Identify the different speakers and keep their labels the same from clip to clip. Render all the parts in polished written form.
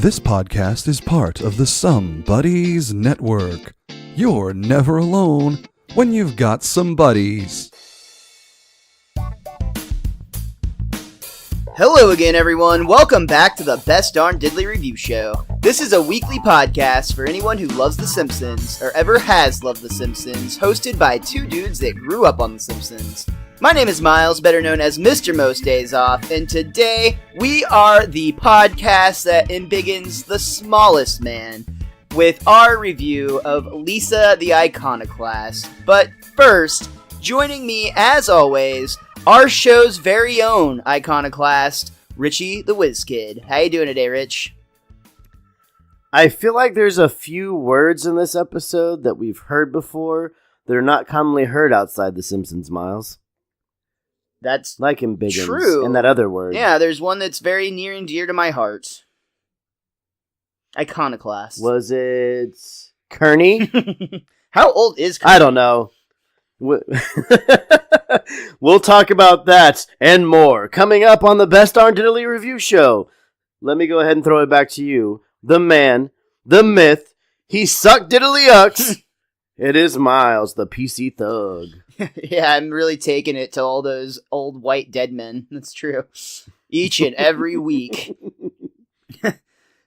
Speaker 1: This podcast is part of the Some Buddies Network. You're never alone when you've got some buddies.
Speaker 2: Hello again, everyone. Welcome back to the Best Darn Diddly Review Show. This is a weekly podcast for anyone who loves The Simpsons, or ever has loved The Simpsons, hosted by two dudes that grew up on The Simpsons. My name is Miles, better known as Mr. Most Days Off, and today we are the podcast that embiggens the smallest man with our review of Lisa the Iconoclast. But first, joining me as always, our show's very own Iconoclast, Richie the Whiz Kid. How you doing today, Rich?
Speaker 3: I feel like there's a few words in this episode that we've heard before that are not commonly heard outside The Simpsons, Miles.
Speaker 2: That's
Speaker 3: like embiggens
Speaker 2: true.
Speaker 3: And that other word.
Speaker 2: Yeah, there's one that's very near and dear to my heart. Iconoclast.
Speaker 3: Was it Kearney?
Speaker 2: How old is Kearney?
Speaker 3: I don't know. We'll talk about that and more coming up on the Best Darn Diddly Review Show. Let me go ahead and throw it back to you. The man, the myth, he sucked diddly ucks. It is Miles, the PC thug.
Speaker 2: Yeah, I'm really taking it to all those old white dead men. That's true. Each and every week.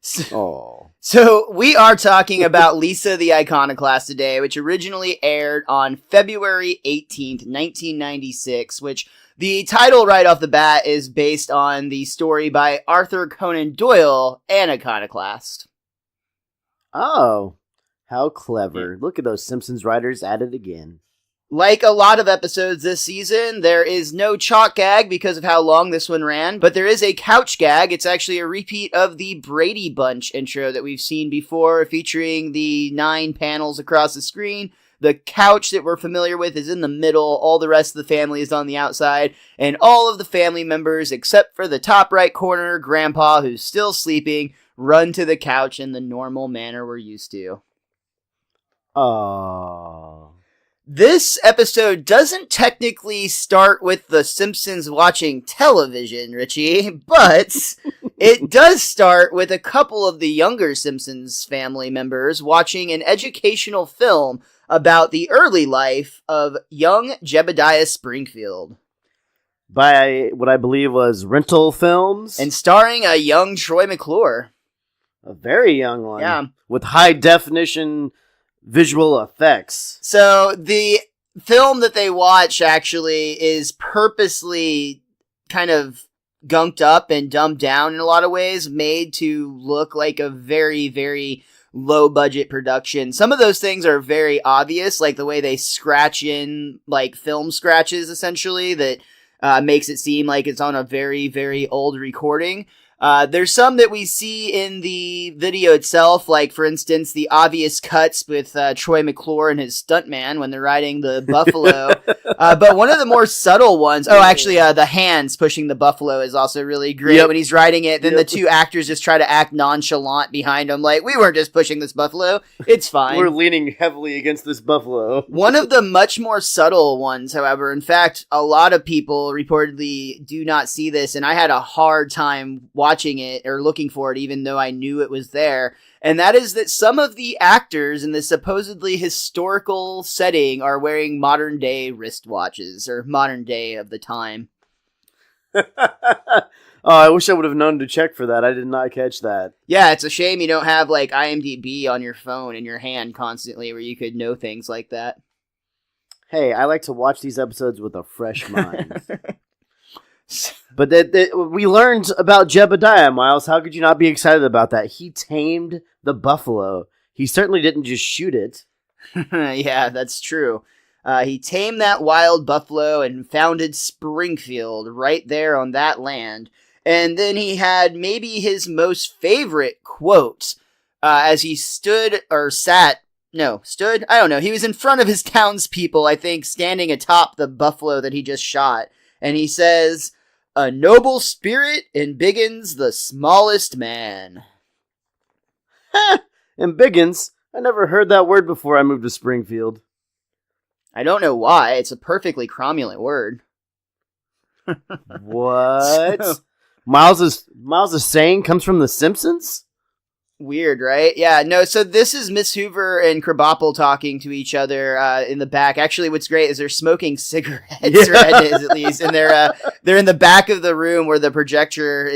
Speaker 2: So we are talking about Lisa the Iconoclast today, which originally aired on February 18th, 1996, which the title right off the bat is based on the story by Arthur Conan Doyle, An Iconoclast.
Speaker 3: Oh, how clever. Look at those Simpsons writers at it again.
Speaker 2: Like a lot of episodes this season, there is no chalk gag because of how long this one ran, but there is a couch gag. It's actually a repeat of the Brady Bunch intro that we've seen before, featuring the 9 panels across the screen. The couch that we're familiar with is in the middle, all the rest of the family is on the outside, and all of the family members, except for the top right corner, Grandpa, who's still sleeping, run to the couch in the normal manner we're used to.
Speaker 3: Aww.
Speaker 2: This episode doesn't technically start with the Simpsons watching television, Richie, but it does start with a couple of the younger Simpsons family members watching an educational film about the early life of young Jebediah Springfield.
Speaker 3: By what I believe was Rental Films.
Speaker 2: And starring a young Troy McClure.
Speaker 3: A very young one.
Speaker 2: Yeah.
Speaker 3: With high definition visual effects.
Speaker 2: So the film that they watch actually is purposely kind of gunked up and dumbed down in a lot of ways, made to look like a very, very low budget production. Some of those things are very obvious, like the way they scratch in like film scratches essentially that makes it seem like it's on a very, very old recording. There's some that we see in the video itself, like, for instance, the obvious cuts with Troy McClure and his stuntman when they're riding the buffalo. But one of the more subtle ones, the hands pushing the buffalo is also really great when he's riding it. Then the two actors just try to act nonchalant behind him, like, we weren't just pushing this buffalo. It's fine.
Speaker 3: We're leaning heavily against this buffalo.
Speaker 2: One of the much more subtle ones, however, in fact, a lot of people reportedly do not see this, and I had a hard time watching it or looking for it even though I knew it was there, and that is that some of the actors in this supposedly historical setting are wearing modern day wristwatches, or modern day of the time.
Speaker 3: I wish I would have known to check for that. I did not catch that.
Speaker 2: Yeah, it's a shame you don't have like IMDb on your phone in your hand constantly where you could know things like that.
Speaker 3: Hey, I like to watch these episodes with a fresh mind. But we learned about Jebediah, Miles. How could you not be excited about that? He tamed the buffalo. He certainly didn't just shoot it.
Speaker 2: Yeah, that's true. He tamed that wild buffalo and founded Springfield right there on that land. And then he had maybe his most favorite quote as he stood. I don't know. He was in front of his townspeople, I think, standing atop the buffalo that he just shot. And he says, "A noble spirit embiggens the smallest man."
Speaker 3: Embiggens? I never heard that word before I moved to Springfield.
Speaker 2: I don't know why. It's a perfectly cromulent word.
Speaker 3: What? Miles' saying comes from The Simpsons?
Speaker 2: Weird, right? Yeah, no, so this is Miss Hoover and Krabappel talking to each other in the back. Actually, what's great is they're smoking cigarettes, or Ed is at least, and they're in the back of the room where the projector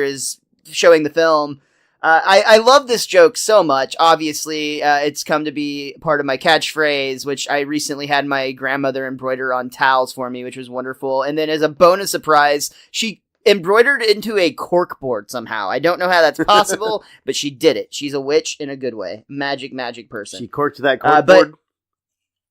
Speaker 2: is showing the film. I love this joke so much. Obviously, it's come to be part of my catchphrase, which I recently had my grandmother embroider on towels for me, which was wonderful. And then as a bonus surprise, she embroidered into a corkboard somehow. I don't know how that's possible, but she did it. She's a witch in a good way. Magic person.
Speaker 3: She corked that corkboard.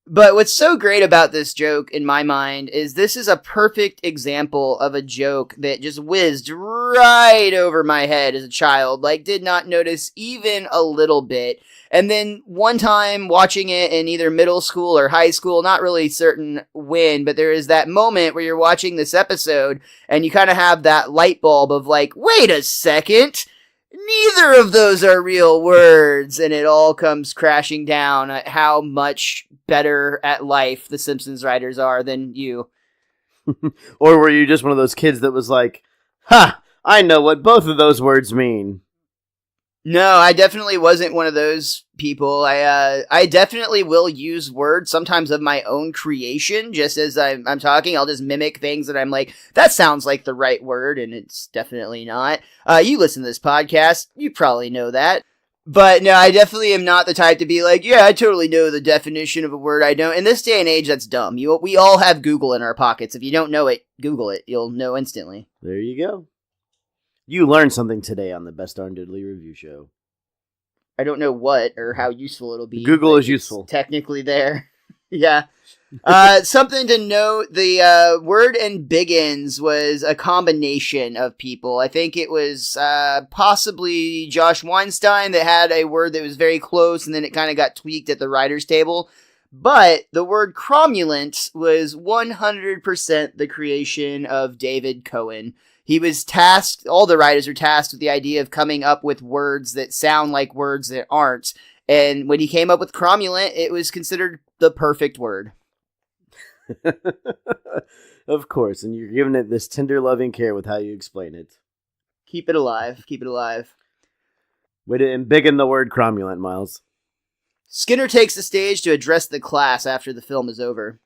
Speaker 2: But what's so great about this joke, in my mind, is this is a perfect example of a joke that just whizzed right over my head as a child. Like, did not notice even a little bit. And then one time watching it in either middle school or high school, not really certain when, but there is that moment where you're watching this episode and you kind of have that light bulb of like, wait a second, neither of those are real words. And it all comes crashing down at how much better at life the Simpsons writers are than you.
Speaker 3: Or were you just one of those kids that was like, ha, I know what both of those words mean?
Speaker 2: No, I definitely wasn't one of those people. I definitely will use words sometimes of my own creation. Just as I'm talking, I'll just mimic things that I'm like, that sounds like the right word, and it's definitely not. You listen to this podcast, you probably know that. But no, I definitely am not the type to be like, yeah, I totally know the definition of a word I don't. In this day and age, that's dumb. We all have Google in our pockets. If you don't know it, Google it. You'll know instantly.
Speaker 3: There you go. You learned something today on the Best Darn Diddly Review Show.
Speaker 2: I don't know what or how useful it'll be.
Speaker 3: Google is useful.
Speaker 2: Technically there. Yeah. Something to note, the word embiggens was a combination of people. I think it was possibly Josh Weinstein that had a word that was very close, and then it kind of got tweaked at the writer's table. But the word cromulent was 100% the creation of David Cohen. He was tasked, all the writers are tasked with the idea of coming up with words that sound like words that aren't. And when he came up with cromulent, it was considered the perfect word.
Speaker 3: Of course, and you're giving it this tender, loving care with how you explain it.
Speaker 2: Keep it alive. Keep it alive.
Speaker 3: Way to embiggen the word cromulent, Miles.
Speaker 2: Skinner takes the stage to address the class after the film is over.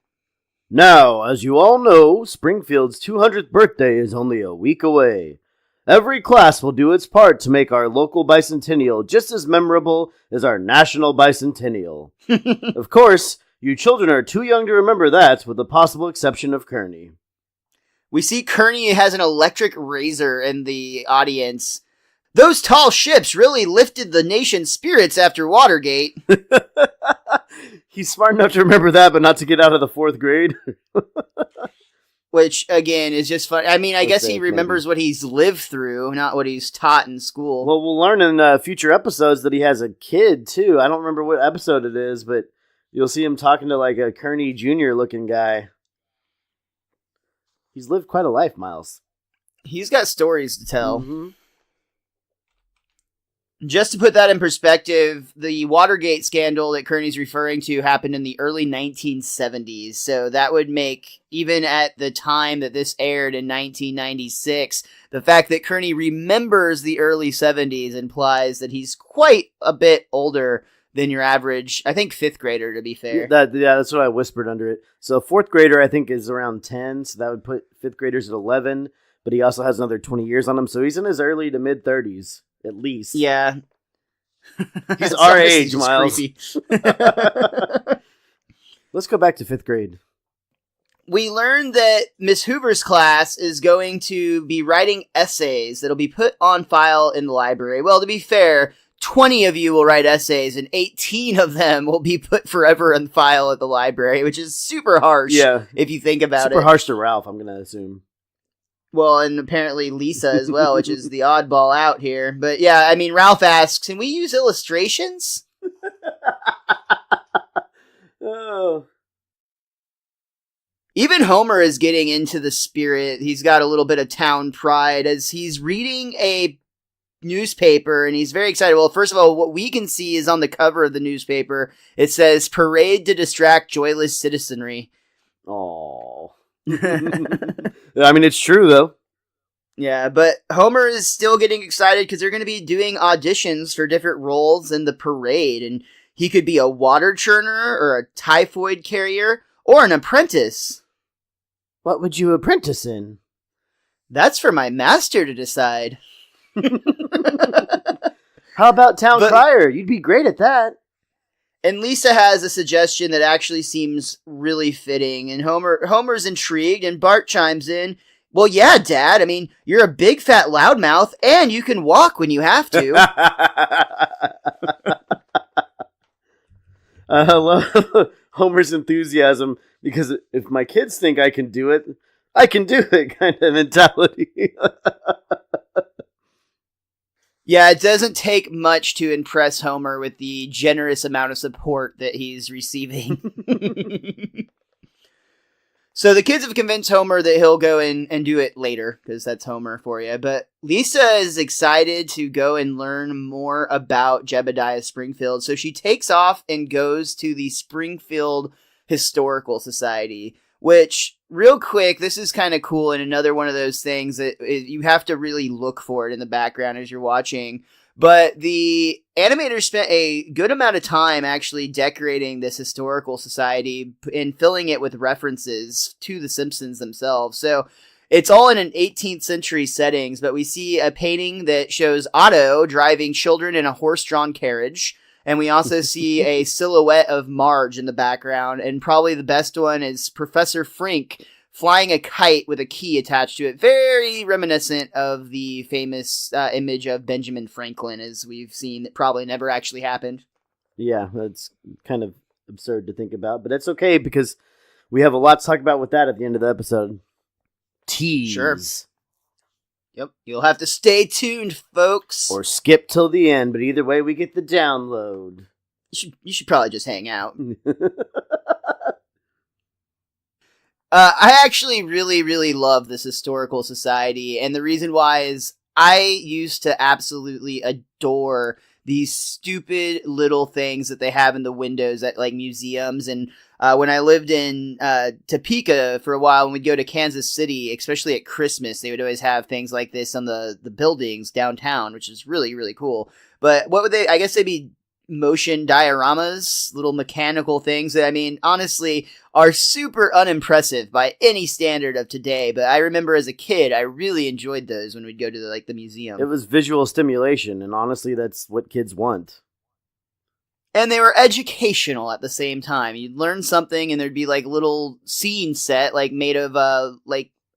Speaker 3: Now, as you all know, Springfield's 200th birthday is only a week away. Every class will do its part to make our local bicentennial just as memorable as our national bicentennial. Of course, you children are too young to remember that, with the possible exception of Kearney.
Speaker 2: We see Kearney has an electric razor in the audience. Those tall ships really lifted the nation's spirits after Watergate.
Speaker 3: He's smart enough to remember that, but not to get out of the 4th grade.
Speaker 2: Which, again, is just fun. I mean, I guess he remembers what he's lived through, not what he's taught in school.
Speaker 3: Well, we'll learn in future episodes that he has a kid, too. I don't remember what episode it is, but you'll see him talking to, like, a Kearney Jr. looking guy. He's lived quite a life, Miles.
Speaker 2: He's got stories to tell.
Speaker 3: Mm-hmm.
Speaker 2: Just to put that in perspective, the Watergate scandal that Kearney's referring to happened in the early 1970s. So that would make, even at the time that this aired in 1996, the fact that Kearney remembers the early 70s implies that he's quite a bit older than your average, I think, 5th grader, to be fair.
Speaker 3: That's what I whispered under it. So 4th grader, I think, is around 10, so that would put 5th graders at 11, but he also has another 20 years on him, so he's in his early to mid-30s. At least.
Speaker 2: Yeah.
Speaker 3: He's our age, Miles. Let's go back to 5th grade.
Speaker 2: We learned that Miss Hoover's class is going to be writing essays that'll be put on file in the library. Well, to be fair, 20 of you will write essays, and 18 of them will be put forever on file at the library, which is super harsh if you think about it.
Speaker 3: Super harsh to Ralph, I'm going to assume.
Speaker 2: Well, and apparently Lisa as well, which is the oddball out here. But yeah, I mean, Ralph asks, can we use illustrations?
Speaker 3: Oh.
Speaker 2: Even Homer is getting into the spirit. He's got a little bit of town pride as he's reading a newspaper, and he's very excited. Well, first of all, what we can see is on the cover of the newspaper, it says, "Parade to distract joyless citizenry."
Speaker 3: Oh. I mean, it's true, though.
Speaker 2: Yeah, but Homer is still getting excited because they're going to be doing auditions for different roles in the parade, and he could be a water churner or a typhoid carrier or an apprentice.
Speaker 3: What would you apprentice in?
Speaker 2: That's for my master to decide.
Speaker 3: How about town crier? You'd be great at that.
Speaker 2: And Lisa has a suggestion that actually seems really fitting, and Homer's intrigued, and Bart chimes in, well, yeah, Dad, I mean, you're a big fat loudmouth, and you can walk when you have to.
Speaker 3: I love Homer's enthusiasm, because if my kids think I can do it kind of mentality.
Speaker 2: Yeah, it doesn't take much to impress Homer with the generous amount of support that he's receiving. So the kids have convinced Homer that he'll go and do it later, because that's Homer for you. But Lisa is excited to go and learn more about Jebediah Springfield. So she takes off and goes to the Springfield Historical Society, which, real quick, this is kind of cool, and another one of those things that you have to really look for it in the background as you're watching. But the animators spent a good amount of time actually decorating this historical society and filling it with references to the Simpsons themselves. So it's all in an 18th century settings, but we see a painting that shows Otto driving children in a horse-drawn carriage. And we also see a silhouette of Marge in the background. And probably the best one is Professor Frink flying a kite with a key attached to it. Very reminiscent of the famous image of Benjamin Franklin, as we've seen, that probably never actually happened.
Speaker 3: Yeah, that's kind of absurd to think about, but it's okay because we have a lot to talk about with that at the end of the episode. Tease.
Speaker 2: Sure. Yep, you'll have to stay tuned, folks.
Speaker 3: Or skip till the end, but either way we get the download.
Speaker 2: You should probably just hang out. I actually really, really love this historical society, and the reason why is I used to absolutely adore these stupid little things that they have in the windows at like museums. And when I lived in Topeka for a while, when we'd go to Kansas City, especially at Christmas, they would always have things like this on the buildings downtown, which is really, really cool. But what would they, I guess they'd be motion dioramas, little mechanical things that, I mean, honestly, are super unimpressive by any standard of today. But I remember as a kid, I really enjoyed those when we'd go to the museum.
Speaker 3: It was visual stimulation, and honestly, that's what kids want.
Speaker 2: And they were educational at the same time. You'd learn something, and there'd be like little scene set, like made of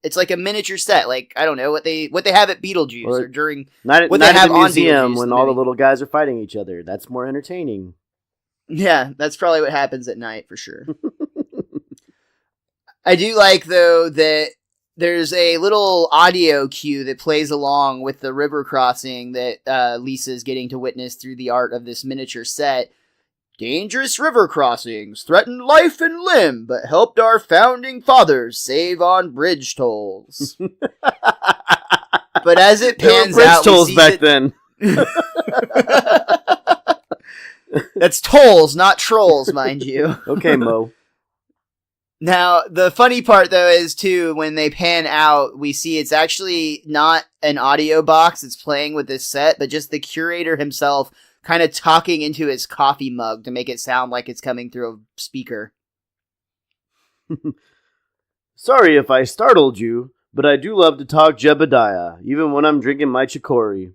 Speaker 2: it's like a miniature set, like I don't know what they have at Beetlejuice or during
Speaker 3: what they have on museum when all the little guys are fighting each other. That's more entertaining.
Speaker 2: Yeah, that's probably what happens at night for sure. I do like though that there's a little audio cue that plays along with the river crossing that Lisa is getting to witness through the art of this miniature set. Dangerous river crossings threatened life and limb, but helped our founding fathers save on bridge tolls. But as it pans out,
Speaker 3: bridge tolls back then.
Speaker 2: That's tolls, not trolls, mind you.
Speaker 3: Okay, Mo.
Speaker 2: Now, the funny part, though, is, too, when they pan out, we see it's actually not an audio box that's playing with this set, but just the curator himself kind of talking into his coffee mug to make it sound like it's coming through a speaker.
Speaker 3: Sorry if I startled you, but I do love to talk Jebediah, even when I'm drinking my chicory.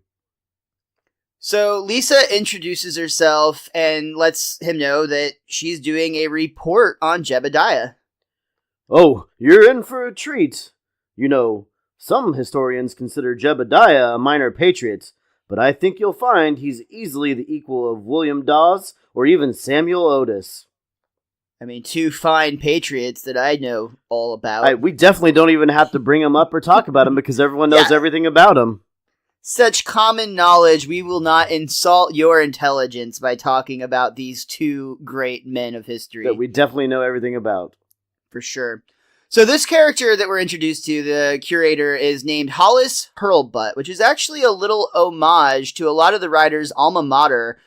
Speaker 2: So Lisa introduces herself and lets him know that she's doing a report on Jebediah.
Speaker 3: Oh, you're in for a treat. You know, some historians consider Jebediah a minor patriot, but I think you'll find he's easily the equal of William Dawes or even Samuel Otis.
Speaker 2: I mean, two fine patriots that I know all about.
Speaker 3: We definitely don't even have to bring him up or talk about him because everyone knows everything about him.
Speaker 2: Such common knowledge, we will not insult your intelligence by talking about these two great men of history.
Speaker 3: That we definitely know everything about.
Speaker 2: For sure. So this character that we're introduced to, the curator, is named Hollis Hurlbut, which is actually a little homage to a lot of the writers' alma mater,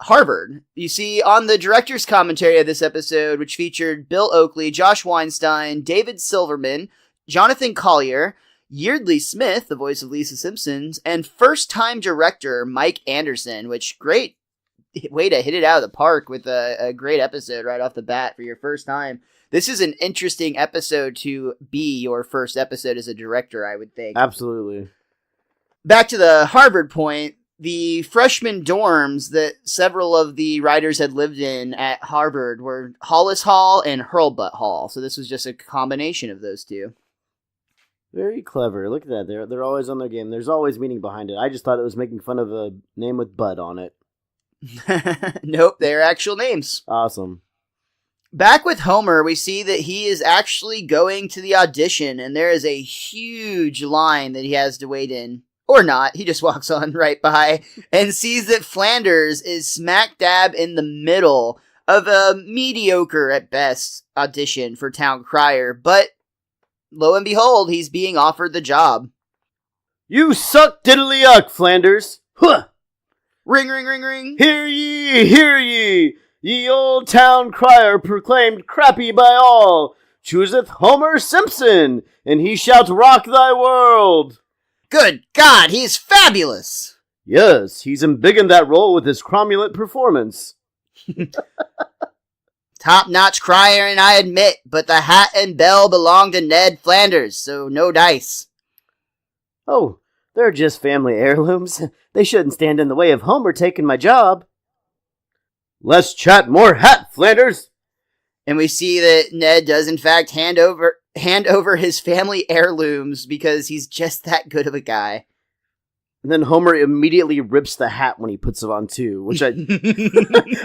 Speaker 2: Harvard. You see, on the director's commentary of this episode, which featured Bill Oakley, Josh Weinstein, David Silverman, Jonathan Collier, Yeardley Smith, the voice of Lisa Simpson, and first-time director Mike Anderson, which great way to hit it out of the park with a great episode right off the bat for your first time. This is an interesting episode to be your first episode as a director, I would think.
Speaker 3: Absolutely.
Speaker 2: Back to the Harvard point, the freshman dorms that several of the writers had lived in at Harvard were Hollis Hall and Hurlbut Hall. So this was just a combination of those two.
Speaker 3: Very clever. Look at that. They're always on their game. There's always meaning behind it. I just thought it was making fun of a name with Bud on it.
Speaker 2: Nope, they're actual names.
Speaker 3: Awesome.
Speaker 2: Back with Homer, we see that he is actually going to the audition, and there is a huge line that he has to wait in. Or not, he just walks on right by and sees that Flanders is smack dab in the middle of a mediocre at best audition for Town Crier, but lo and behold, he's being offered the job.
Speaker 3: You suck diddly-uck, Flanders! Huh!
Speaker 2: Ring, ring, ring, ring!
Speaker 3: Hear ye, hear ye! Ye old Town Crier proclaimed crappy by all, chooseth Homer Simpson, and he shalt rock thy world!
Speaker 2: Good God, he's fabulous!
Speaker 3: Yes, he's embiggen that role with his cromulent performance.
Speaker 2: Top-notch crier, and I admit, but the hat and bell belong to Ned Flanders, so no dice.
Speaker 3: Oh, they're just family heirlooms. They shouldn't stand in the way of Homer taking my job. Let's chat more hat, Flanders!
Speaker 2: And we see that Ned does in fact hand over his family heirlooms because he's just that good of a guy.
Speaker 3: And then Homer immediately rips the hat when he puts it on too, which I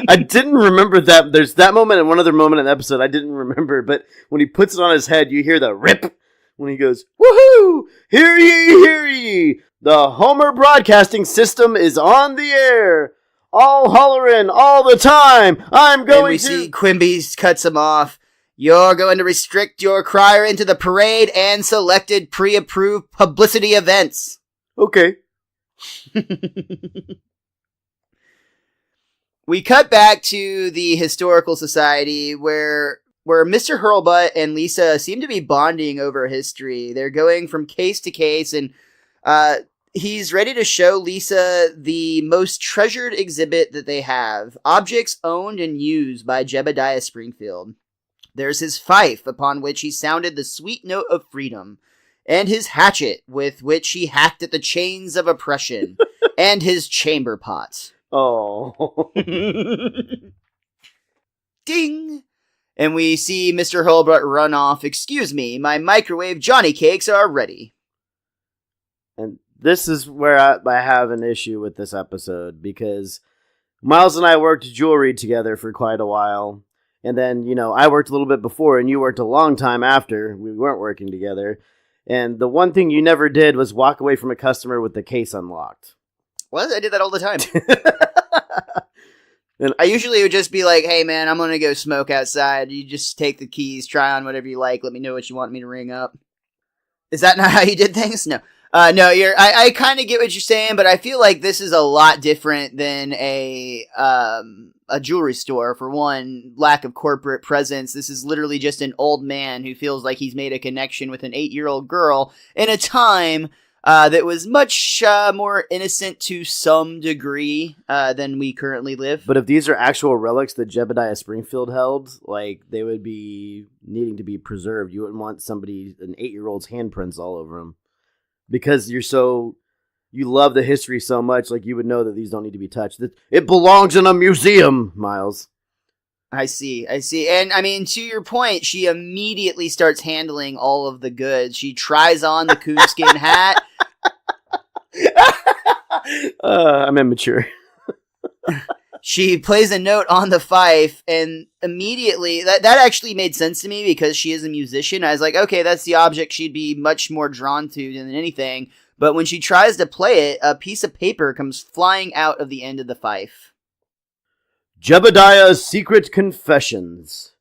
Speaker 3: I didn't remember that. There's that moment and one other moment in the episode I didn't remember, but when he puts it on his head, you hear the rip when he goes, "Woohoo! Hear ye, hear ye! The Homer broadcasting system is on the air! All hollering all the time! I'm going
Speaker 2: and we see Quimby cuts him off. You're going to restrict your crier into the parade and selected pre-approved publicity events."
Speaker 3: Okay.
Speaker 2: We cut back to the Historical Society where Mr. Hurlbut and Lisa seem to be bonding over history. They're going from case to case, and he's ready to show Lisa the most treasured exhibit that they have, objects owned and used by Jebediah Springfield. There's his fife, upon which he sounded the sweet note of freedom, and his hatchet, with which he hacked at the chains of oppression, and his chamber pot.
Speaker 3: Oh.
Speaker 2: Ding! And we see Mr. Hurlbut run off. "Excuse me, my microwave Johnny cakes are ready."
Speaker 3: And this is where I have an issue with this episode, because Miles and I worked jewelry together for quite a while. And then, I worked a little bit before, and you worked a long time after we weren't working together. And the one thing you never did was walk away from a customer with the case unlocked.
Speaker 2: What? I did that all the time. And I usually would just be like, "Hey man, I'm gonna go smoke outside. You just take the keys, try on whatever you like. Let me know what you want me to ring up." Is that not how you did things? No. No, I kind of get what you're saying, but I feel like this is a lot different than a jewelry store. For one, lack of corporate presence. This is literally just an old man who feels like he's made a connection with an 8-year-old girl in a time that was much more innocent to some degree than we currently live.
Speaker 3: But if these are actual relics that Jebediah Springfield held, they would be needing to be preserved. You wouldn't want an 8-year-old's handprints all over them. Because you love the history so much, you would know that these don't need to be touched. It belongs in a museum, Miles.
Speaker 2: I see. And, I mean, to your point, she immediately starts handling all of the goods. She tries on the coonskin hat.
Speaker 3: I'm immature.
Speaker 2: She plays a note on the fife, and immediately, that actually made sense to me because she is a musician. I was like, okay, that's the object she'd be much more drawn to than anything. But when she tries to play it, a piece of paper comes flying out of the end of the fife.
Speaker 3: Jebediah's Secret Confessions.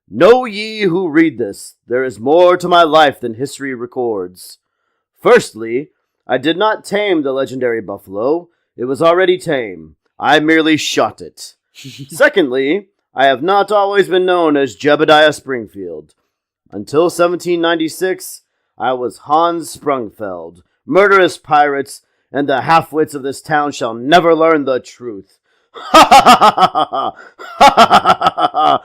Speaker 3: Know ye who read this, there is more to my life than history records. Firstly, I did not tame the legendary buffalo. It was already tame. I merely shot it. Secondly, I have not always been known as Jebediah Springfield. Until 1796, I was Hans Sprungfeld. Murderous pirates and the half-wits of this town shall never learn the truth. Ha ha ha ha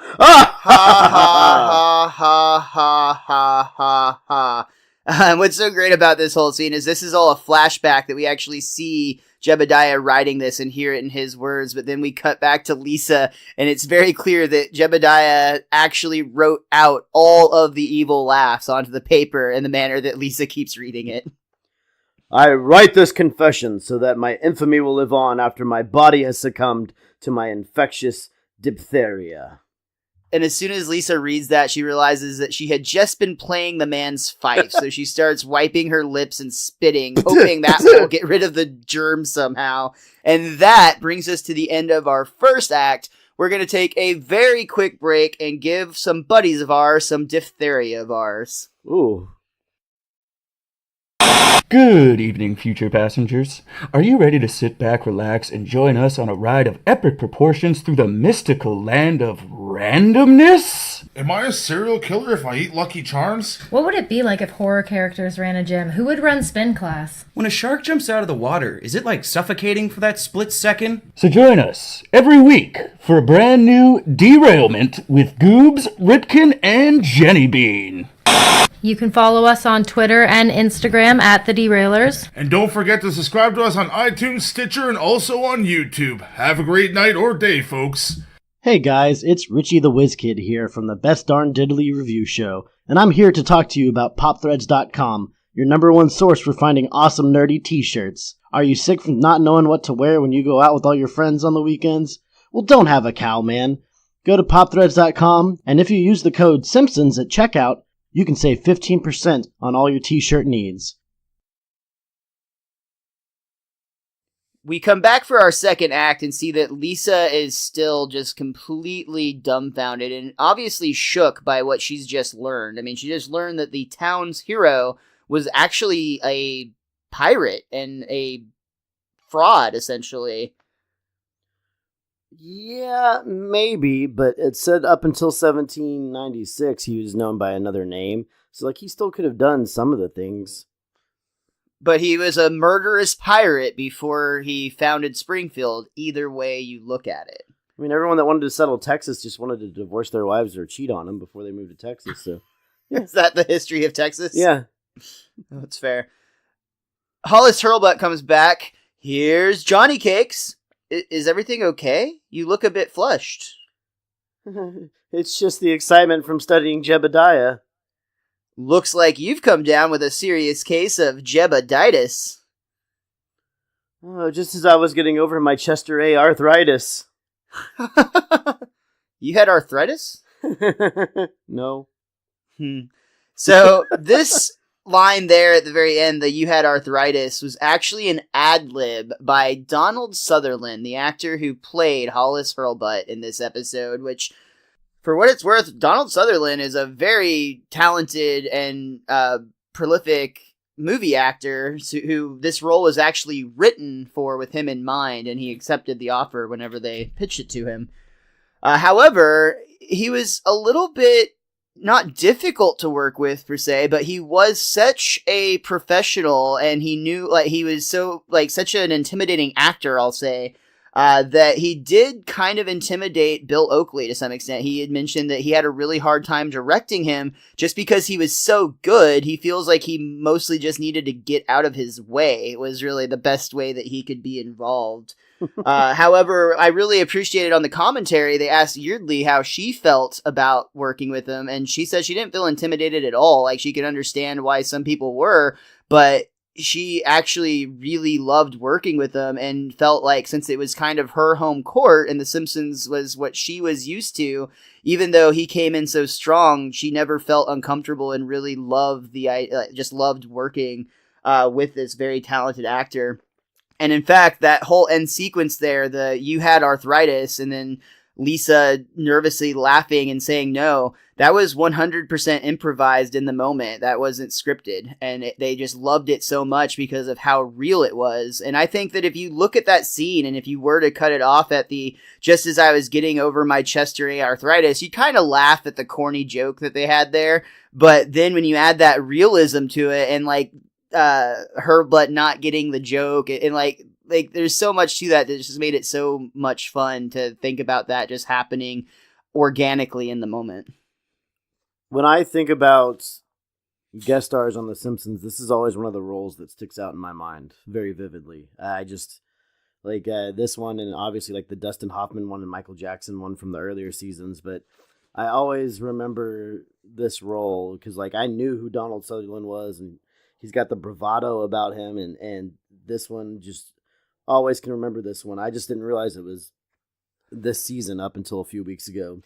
Speaker 2: Ha ha ha ha ha ha ha. What's so great about this whole scene is this is all a flashback that we actually see Jebediah writing this and hear it in his words, but then we cut back to Lisa, and it's very clear that Jebediah actually wrote out all of the evil laughs onto the paper in the manner that Lisa keeps reading it.
Speaker 3: I write this confession so that my infamy will live on after my body has succumbed to my infectious diphtheria.
Speaker 2: And as soon as Lisa reads that, she realizes that she had just been playing the man's fife. So she starts wiping her lips and spitting, hoping that will get rid of the germs somehow. And that brings us to the end of our first act. We're going to take a very quick break and give some buddies of ours some diphtheria of ours.
Speaker 3: Ooh.
Speaker 4: Good evening, future passengers. Are you ready to sit back, relax, and join us on a ride of epic proportions through the mystical land of randomness?
Speaker 5: Am I a serial killer if I eat Lucky Charms?
Speaker 6: What would it be like if horror characters ran a gym? Who would run spin class?
Speaker 7: When a shark jumps out of the water, is it like suffocating for that split second?
Speaker 4: So join us every week for a brand new Derailment with Goobs, Ripkin, and Jenny Bean.
Speaker 6: You can follow us on Twitter and Instagram at The Derailers.
Speaker 5: And don't forget to subscribe to us on iTunes, Stitcher, and also on YouTube. Have a great night or day, folks.
Speaker 3: Hey guys, it's Richie the Whiz Kid here from the Best Darn Diddly Review Show, and I'm here to talk to you about PopThreads.com, your number one source for finding awesome nerdy t-shirts. Are you sick from not knowing what to wear when you go out with all your friends on the weekends? Well, don't have a cow, man. Go to PopThreads.com, and if you use the code Simpsons at checkout, you can save 15% on all your t-shirt needs.
Speaker 2: We come back for our second act and see that Lisa is still just completely dumbfounded and obviously shook by what she's just learned. I mean, she just learned that the town's hero was actually a pirate and a fraud, essentially.
Speaker 3: Yeah, maybe, but it said up until 1796 he was known by another name. So, he still could have done some of the things.
Speaker 2: But he was a murderous pirate before he founded Springfield, either way you look at it.
Speaker 3: I mean, everyone that wanted to settle Texas just wanted to divorce their wives or cheat on them before they moved to Texas, so...
Speaker 2: Is that the history of Texas?
Speaker 3: Yeah.
Speaker 2: That's fair. Hollis Hurlbutt comes back. Here's Johnny Cakes. Is everything okay? You look a bit flushed.
Speaker 3: It's just the excitement from studying Jebediah.
Speaker 2: Looks like you've come down with a serious case of Jebeditis.
Speaker 3: Oh, just as I was getting over my Chester A arthritis.
Speaker 2: You had arthritis?
Speaker 3: No.
Speaker 2: So this line there at the very end, that you had arthritis, was actually an ad-lib by Donald Sutherland, the actor who played Hollis Hurlbutt in this episode, which, for what it's worth, Donald Sutherland is a very talented and prolific movie actor who this role was actually written for with him in mind, and he accepted the offer whenever they pitched it to him. However, he was a little bit not difficult to work with per se, but he was such a professional, and he knew, he was so, such an intimidating actor, I'll say, that he did kind of intimidate Bill Oakley to some extent. He had mentioned that he had a really hard time directing him just because he was so good. He feels like he mostly just needed to get out of his way. It was really the best way that he could be involved. However, I really appreciated on the commentary, they asked Yeardley how she felt about working with him, and she said she didn't feel intimidated at all. She could understand why some people were, but she actually really loved working with him and felt like, since it was kind of her home court and The Simpsons was what she was used to, even though he came in so strong, she never felt uncomfortable and really loved just loved working with this very talented actor. And in fact, that whole end sequence there, you had arthritis, and then Lisa nervously laughing and saying no, that was 100% improvised in the moment. That wasn't scripted. And they just loved it so much because of how real it was. And I think that if you look at that scene and if you were to cut it off at just as I was getting over my chest arthritis, you kind of laugh at the corny joke that they had there. But then when you add that realism to it and like her but not getting the joke and like there's so much to that just made it so much fun to think about that just happening organically in the moment.
Speaker 3: When I think about guest stars on The Simpsons, this is always one of the roles that sticks out in my mind very vividly. I just like this one, and obviously like the Dustin Hoffman one and Michael Jackson one from the earlier seasons, but I always remember this role because like I knew who Donald Sutherland was, and he's got the bravado about him, and this one just always can remember this one. I just didn't realize it was this season up until a few weeks ago.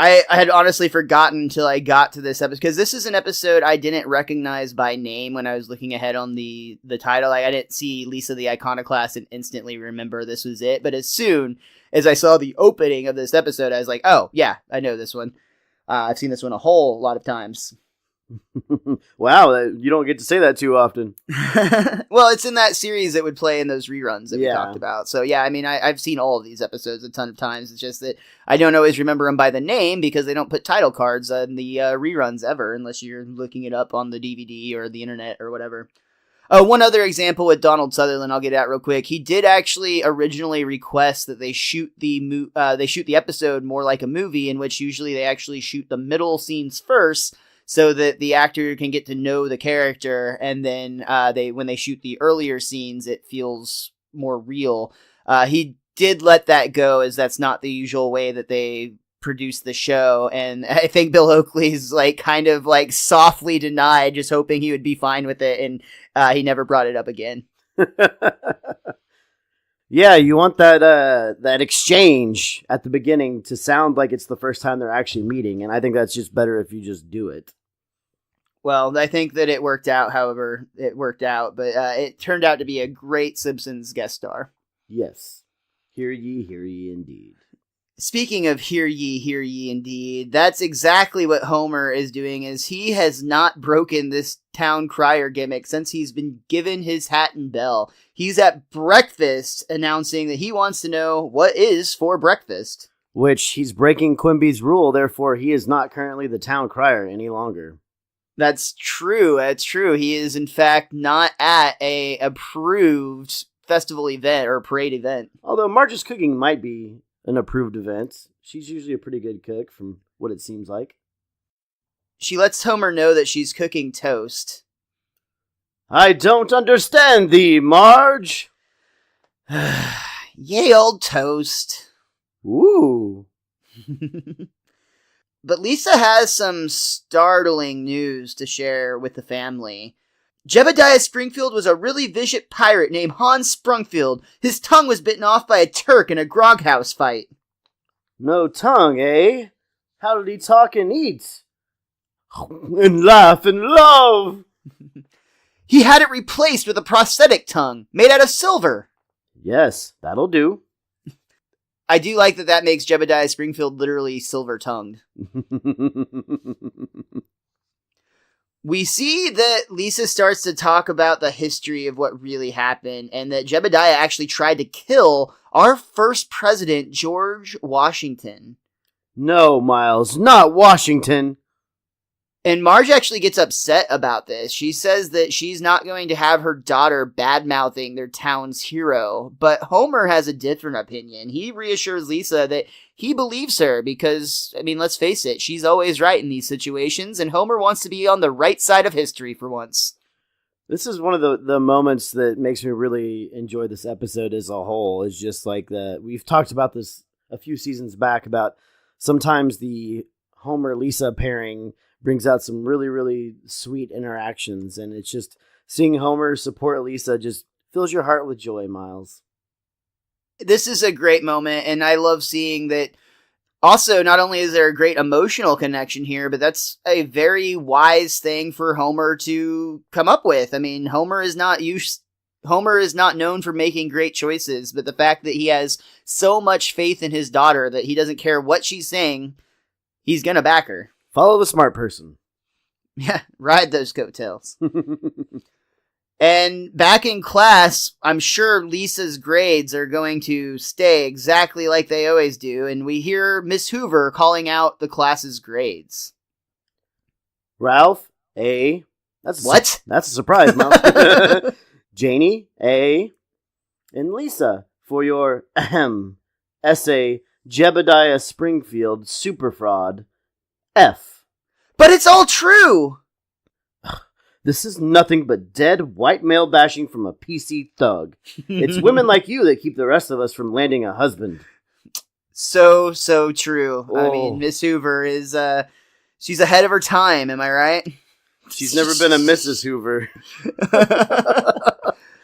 Speaker 2: I had honestly forgotten until I got to this episode, because this is an episode I didn't recognize by name when I was looking ahead on the title. I didn't see Lisa the Iconoclast and instantly remember this was it. But as soon as I saw the opening of this episode, I was like, oh, yeah, I know this one. I've seen this one a whole lot of times.
Speaker 3: Wow, you don't get to say that too often.
Speaker 2: Well, it's in that series that would play in those reruns that we talked about. So yeah, I mean, I've seen all of these episodes a ton of times. It's just that I don't always remember them by the name because they don't put title cards on the reruns ever, unless you're looking it up on the DVD or the internet or whatever. One other example with Donald Sutherland, I'll get at real quick. He did actually originally request that they shoot the episode more like a movie, in which usually they actually shoot the middle scenes first, so that the actor can get to know the character, and then when they shoot the earlier scenes, it feels more real. He did let that go, as that's not the usual way that they produce the show, and I think Bill Oakley's like kind of like softly denied, just hoping he would be fine with it, and he never brought it up again.
Speaker 3: Yeah, you want that exchange at the beginning to sound like it's the first time they're actually meeting, and I think that's just better if you just do it.
Speaker 2: Well, I think that it worked out, however it worked out, but it turned out to be a great Simpsons guest star.
Speaker 3: Yes. Hear ye indeed.
Speaker 2: Speaking of hear ye indeed, that's exactly what Homer is doing, is he has not broken this town crier gimmick since he's been given his hat and bell. He's at breakfast announcing that he wants to know what is for breakfast.
Speaker 3: Which he's breaking Quimby's rule, therefore he is not currently the town crier any longer.
Speaker 2: That's true. That's true. He is, in fact, not at a approved festival event or parade event.
Speaker 3: Although Marge's cooking might be an approved event. She's usually a pretty good cook, from what it seems like.
Speaker 2: She lets Homer know that she's cooking toast.
Speaker 3: I don't understand thee, Marge.
Speaker 2: Yay, old toast.
Speaker 3: Ooh.
Speaker 2: But Lisa has some startling news to share with the family. Jebediah Springfield was a really vicious pirate named Hans Sprungfield. His tongue was bitten off by a Turk in a groghouse fight.
Speaker 3: No tongue, eh? How did he talk and eat? And laugh and love.
Speaker 2: He had it replaced with a prosthetic tongue, made out of silver.
Speaker 3: Yes, that'll do.
Speaker 2: I do like that makes Jebediah Springfield literally silver-tongued. We see that Lisa starts to talk about the history of what really happened, and that Jebediah actually tried to kill our first president, George Washington.
Speaker 3: No, Miles, not Washington.
Speaker 2: And Marge actually gets upset about this. She says that she's not going to have her daughter bad-mouthing their town's hero. But Homer has a different opinion. He reassures Lisa that he believes her because, I mean, let's face it, she's always right in these situations, and Homer wants to be on the right side of history for once.
Speaker 3: This is one of the moments that makes me really enjoy this episode as a whole. Is just like we've talked about this a few seasons back about sometimes the Homer-Lisa pairing brings out some really, really sweet interactions. And it's just seeing Homer support Lisa just fills your heart with joy, Miles.
Speaker 2: This is a great moment, and I love seeing that. Also, not only is there a great emotional connection here, but that's a very wise thing for Homer to come up with. I mean, Homer is not used Homer is not known for making great choices, but the fact that he has so much faith in his daughter that he doesn't care what she's saying, he's gonna back her.
Speaker 3: Follow the smart person.
Speaker 2: Yeah, ride those coattails. And back in class, I'm sure Lisa's grades are going to stay exactly like they always do, and we hear Miss Hoover calling out the class's grades.
Speaker 3: Ralph, A. That's
Speaker 2: What?
Speaker 3: That's a surprise, Mom. Janie, A. And Lisa, for your essay, Jebediah Springfield, Super Fraud, F.
Speaker 2: But it's all true!
Speaker 3: This is nothing but dead white male bashing from a PC thug. It's women like you that keep the rest of us from landing a husband.
Speaker 2: So true. I
Speaker 3: Oh.
Speaker 2: mean, Miss Hoover is, she's ahead of her time, am I right?
Speaker 3: She's never been a Mrs. Hoover.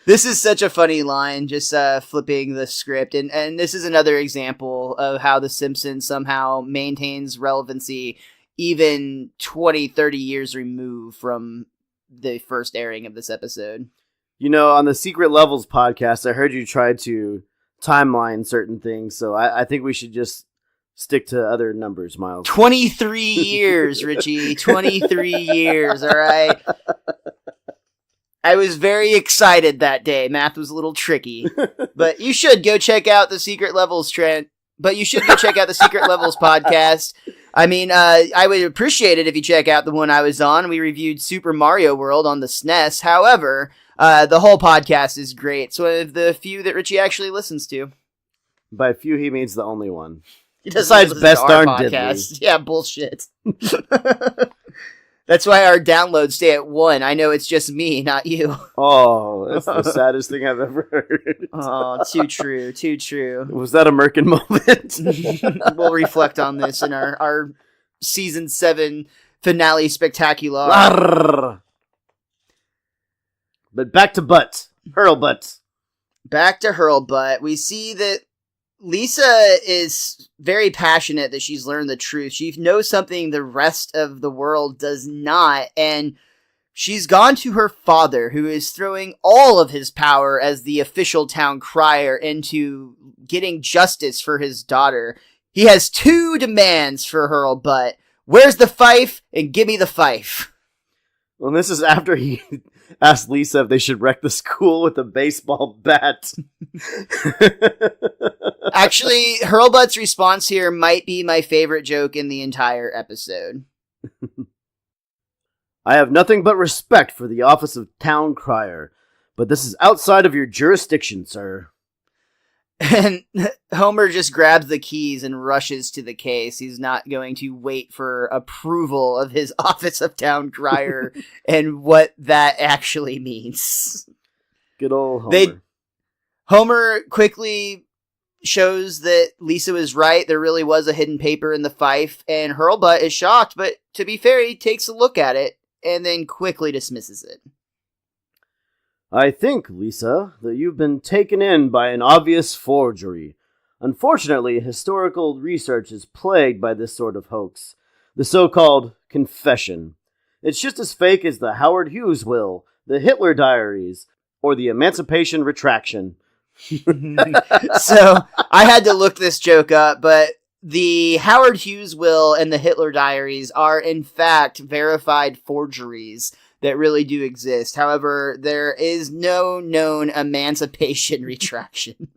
Speaker 2: This is such a funny line, just flipping the script. And this is another example of how The Simpsons somehow maintains relevancy even 20, 30 years removed from the first airing of this episode.
Speaker 3: You know, on the Secret Levels podcast, I heard you try to timeline certain things, so I think we should just stick to other numbers, Miles.
Speaker 2: 23 years, Richie. 23 years, all right? I was very excited that day. Math was a little tricky. But you should go check out the Secret Levels podcast. I mean, I would appreciate it if you check out the one I was on. We reviewed Super Mario World on the SNES. However, the whole podcast is great. It's one of the few that Richie actually listens to.
Speaker 3: By few, he means the only one.
Speaker 2: He doesn't
Speaker 3: Besides
Speaker 2: listen
Speaker 3: Best
Speaker 2: to our
Speaker 3: Darn
Speaker 2: podcast. Yeah, bullshit. That's why our downloads stay at 1. I know it's just me, not you.
Speaker 3: Oh, that's the saddest thing I've ever heard.
Speaker 2: Oh, too true, too true.
Speaker 3: Was that a Merkin moment?
Speaker 2: We'll reflect on this in our season 7 finale spectacular.
Speaker 3: Arrgh. But back to butt. Hurl butt.
Speaker 2: Back to Hurlbutt. We see that Lisa is very passionate that she's learned the truth. She knows something the rest of the world does not, and she's gone to her father, who is throwing all of his power as the official town crier into getting justice for his daughter. He has 2 demands for Hurlbutt. Where's the fife? And give me the fife.
Speaker 3: Well, this is after he asked Lisa if they should wreck the school with a baseball bat.
Speaker 2: Actually, Hurlbutt's response here might be my favorite joke in the entire episode.
Speaker 3: I have nothing but respect for the office of town crier, but this is outside of your jurisdiction, sir.
Speaker 2: And Homer just grabs the keys and rushes to the case. He's not going to wait for approval of his office of town crier and what that actually means.
Speaker 3: Good old Homer.
Speaker 2: Homer quickly shows that Lisa was right. There really was a hidden paper in the fife, and Hurlbutt is shocked, but to be fair, he takes a look at it and then quickly dismisses it.
Speaker 3: I think, Lisa, that you've been taken in by an obvious forgery. Unfortunately, historical research is plagued by this sort of hoax, the so-called confession. It's just as fake as the Howard Hughes will, the Hitler diaries, or the Emancipation Retraction.
Speaker 2: So, I had to look this joke up, but the Howard Hughes will and the Hitler diaries are, in fact, verified forgeries that really do exist. However, there is no known Emancipation Retraction.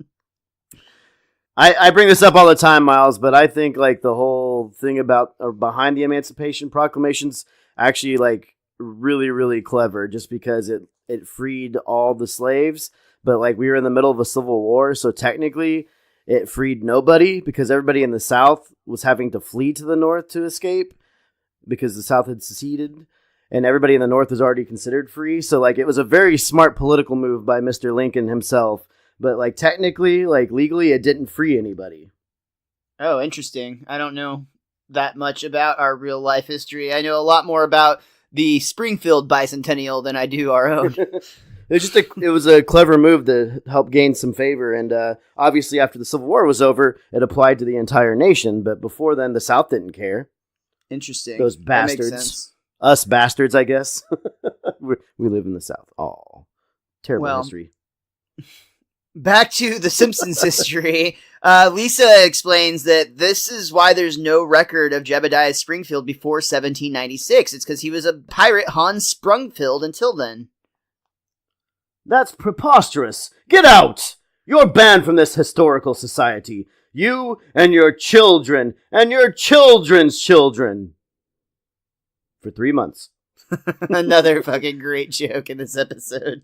Speaker 3: I bring this up all the time, Miles, but I think like the whole thing about or behind the Emancipation Proclamation's actually like really, really clever, just because it freed all the slaves, but like we were in the middle of a civil war, so technically it freed nobody because everybody in the South was having to flee to the North to escape because the South had seceded. And everybody in the North was already considered free. So, like, it was a very smart political move by Mr. Lincoln himself. But, like, technically, like, legally, it didn't free anybody.
Speaker 2: Oh, interesting. I don't know that much about our real life history. I know a lot more about the Springfield bicentennial than I do our own.
Speaker 3: It was a clever move to help gain some favor. And obviously, after the Civil War was over, it applied to the entire nation. But before then, the South didn't care.
Speaker 2: Interesting.
Speaker 3: Those bastards.
Speaker 2: That makes sense.
Speaker 3: Us bastards, I guess. We live in the South. Oh, terrible history.
Speaker 2: Back to the Simpsons history. Lisa explains that this is why there's no record of Jebediah Springfield before 1796. It's because he was a pirate Hans Sprungfield until then.
Speaker 3: That's preposterous. Get out! You're banned from this historical society. You and your children and your children's children. For 3 months.
Speaker 2: Another fucking great joke in this episode.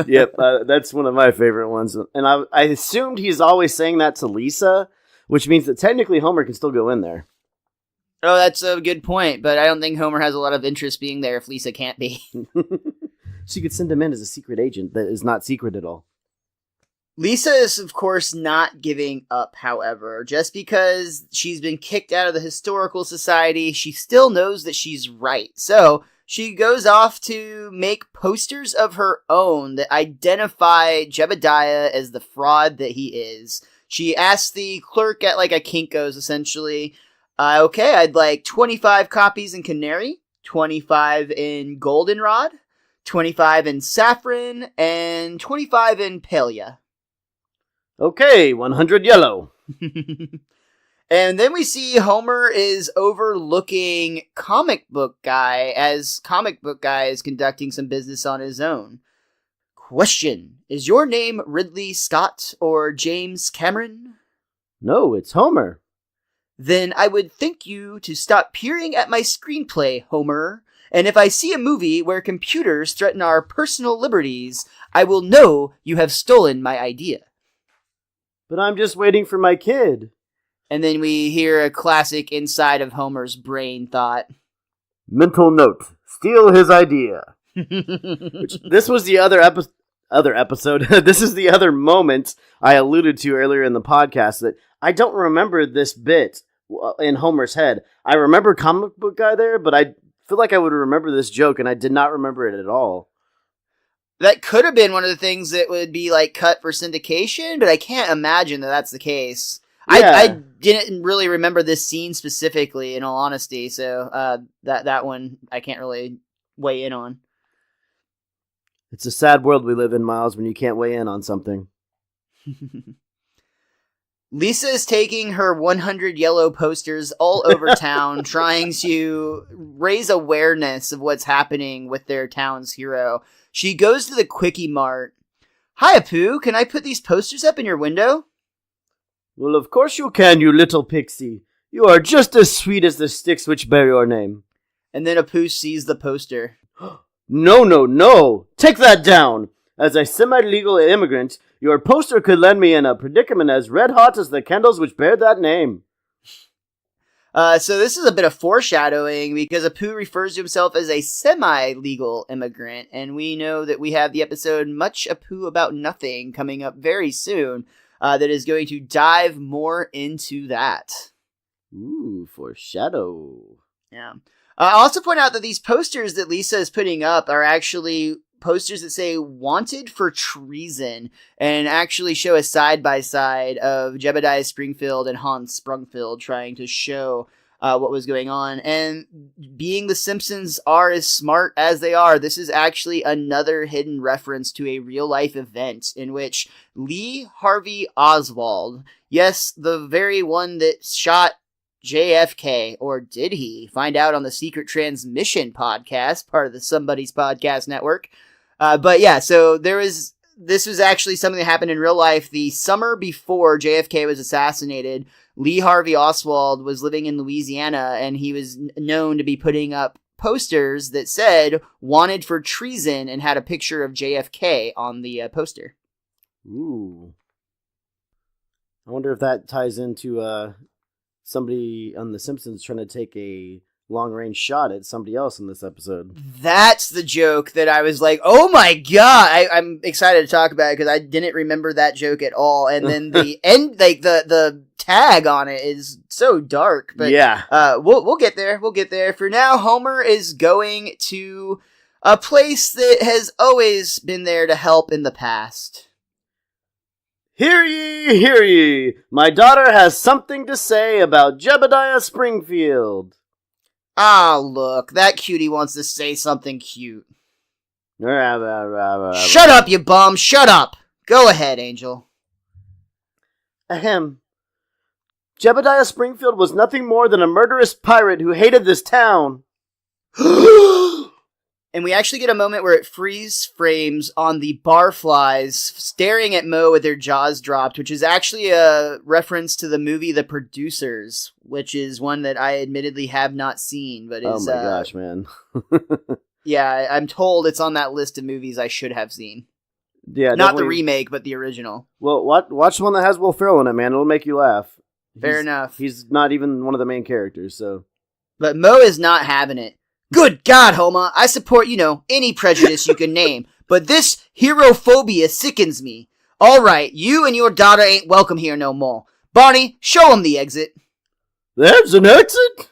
Speaker 3: Yep, that's one of my favorite ones. And I assumed he's always saying that to Lisa, which means that technically Homer can still go in there.
Speaker 2: Oh, that's a good point, but I don't think Homer has a lot of interest being there if Lisa can't be.
Speaker 3: So you could send him in as a secret agent that is not secret at all.
Speaker 2: Lisa is, of course, not giving up, however. Just because she's been kicked out of the Historical Society, she still knows that she's right. So, she goes off to make posters of her own that identify Jebediah as the fraud that he is. She asks the clerk at, like, a Kinko's, essentially, okay, I'd like 25 copies in Canary, 25 in Goldenrod, 25 in Saffron, and 25 in Palia.
Speaker 3: Okay, 100 yellow.
Speaker 2: And then we see Homer is overlooking Comic Book Guy as Comic Book Guy is conducting some business on his own. Question: is your name Ridley Scott or James Cameron?
Speaker 3: No, it's Homer.
Speaker 2: Then I would thank you to stop peering at my screenplay, Homer. And if I see a movie where computers threaten our personal liberties, I will know you have stolen my idea.
Speaker 3: But I'm just waiting for my kid.
Speaker 2: And then we hear a classic inside of Homer's brain thought.
Speaker 3: Mental note: steal his idea. This was the other episode. This is the other moment I alluded to earlier in the podcast that I don't remember this bit in Homer's head. I remember Comic Book Guy there, but I feel like I would remember this joke, and I did not remember it at all.
Speaker 2: That could have been one of the things that would be like cut for syndication, but I can't imagine that that's the case. Yeah. I didn't really remember this scene specifically, in all honesty, so that one I can't really weigh in on.
Speaker 3: It's a sad world we live in, Miles, when you can't weigh in on something.
Speaker 2: Lisa is taking her 100 yellow posters all over town, trying to raise awareness of what's happening with their town's hero. She goes to the Quickie Mart. Hi, Apu, can I put these posters up in your window?
Speaker 3: Well, of course you can, you little pixie. You are just as sweet as the sticks which bear your name.
Speaker 2: And then Apu sees the poster.
Speaker 3: No! Take that down! As a semi-legal immigrant, your poster could land me in a predicament as red-hot as the candles which bear that name.
Speaker 2: So this is a bit of foreshadowing, because Apu refers to himself as a semi-legal immigrant, and we know that we have the episode Much Apu About Nothing coming up very soon, that is going to dive more into that.
Speaker 3: Ooh, foreshadow.
Speaker 2: Yeah. I'll also point out that these posters that Lisa is putting up are actually posters that say wanted for treason, and actually show a side-by-side of Jebediah Springfield and Hans Sprungfield trying to show what was going on. And being the Simpsons are as smart as they are, this is actually another hidden reference to a real-life event in which Lee Harvey Oswald, yes, the very one that shot JFK, or did he? Find out on the Secret Transmission podcast, part of the Somebody's Podcast Network. But yeah, so this was actually something that happened in real life. The summer before JFK was assassinated, Lee Harvey Oswald was living in Louisiana, and he was known to be putting up posters that said wanted for treason and had a picture of JFK on the poster.
Speaker 3: Ooh. I wonder if that ties into somebody on The Simpsons trying to take a long-range shot at somebody else in this episode.
Speaker 2: That's the joke that I was like, oh my god! I'm excited to talk about it because I didn't remember that joke at all. And then the end, like the tag on it is so dark. But
Speaker 3: yeah,
Speaker 2: we'll get there. We'll get there. For now, Homer is going to a place that has always been there to help in the past.
Speaker 3: Hear ye, hear ye! My daughter has something to say about Jebediah Springfield.
Speaker 2: Ah, look, that cutie wants to say something cute. Shut up, you bum! Shut up! Go ahead, Angel.
Speaker 3: Ahem. Jebediah Springfield was nothing more than a murderous pirate who hated this town.
Speaker 2: And we actually get a moment where it freeze frames on the barflies staring at Mo with their jaws dropped, which is actually a reference to the movie The Producers, which is one that I admittedly have not seen, but is...
Speaker 3: Oh my gosh, man.
Speaker 2: Yeah, I'm told it's on that list of movies I should have seen.
Speaker 3: Yeah,
Speaker 2: not the
Speaker 3: definitely.
Speaker 2: remake, but the original.
Speaker 3: Well, watch the one that has Will Ferrell in it, man. It'll make you laugh.
Speaker 2: Fair enough.
Speaker 3: He's not even one of the main characters, so...
Speaker 2: But Mo is not having it. Good God, Homa, I support, any prejudice you can name, but this herophobia sickens me. All right, you and your daughter ain't welcome here no more. Barney, show him the exit.
Speaker 3: There's an exit?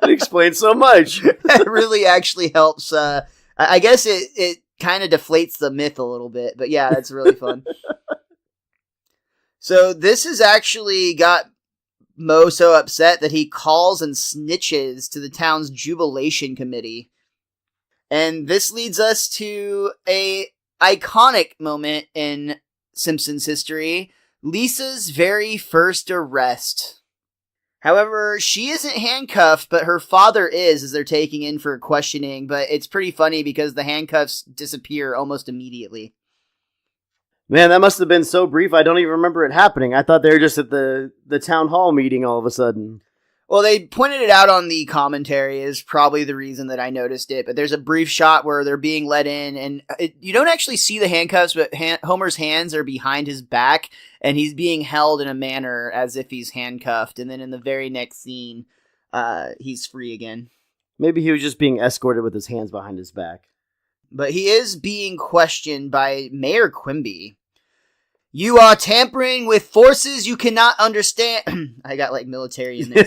Speaker 3: It explains so much.
Speaker 2: That really actually helps. I guess it kind of deflates the myth a little bit, but yeah, that's really fun. So this has actually got Mo so upset that he calls and snitches to the town's jubilation committee. And this leads us to a iconic moment in Simpsons history, Lisa's very first arrest. However, she isn't handcuffed, but her father is as they're taking in for questioning, but it's pretty funny because the handcuffs disappear almost immediately.
Speaker 3: Man, that must have been so brief, I don't even remember it happening. I thought they were just at the town hall meeting all of a sudden.
Speaker 2: Well, they pointed it out on the commentary is probably the reason that I noticed it, but there's a brief shot where they're being let in, and you don't actually see the handcuffs, but Homer's hands are behind his back, and he's being held in a manner as if he's handcuffed, and then in the very next scene, he's free again.
Speaker 3: Maybe he was just being escorted with his hands behind his back.
Speaker 2: But he is being questioned by Mayor Quimby. You are tampering with forces you cannot understand. I got military in there.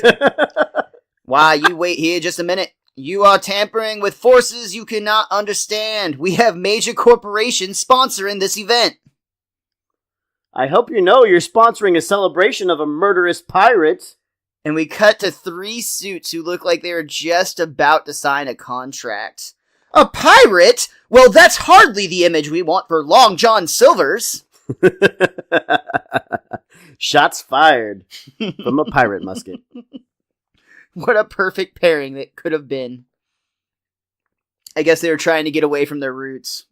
Speaker 2: Why, you wait here just a minute. You are tampering with forces you cannot understand. We have major corporations sponsoring this event.
Speaker 3: I hope you know you're sponsoring a celebration of a murderous pirate.
Speaker 2: And we cut to 3 suits who look like they were just about to sign a contract. A pirate? Well, that's hardly the image we want for Long John Silver's.
Speaker 3: Shots fired from a pirate musket.
Speaker 2: What a perfect pairing that could have been. I guess they were trying to get away from their roots.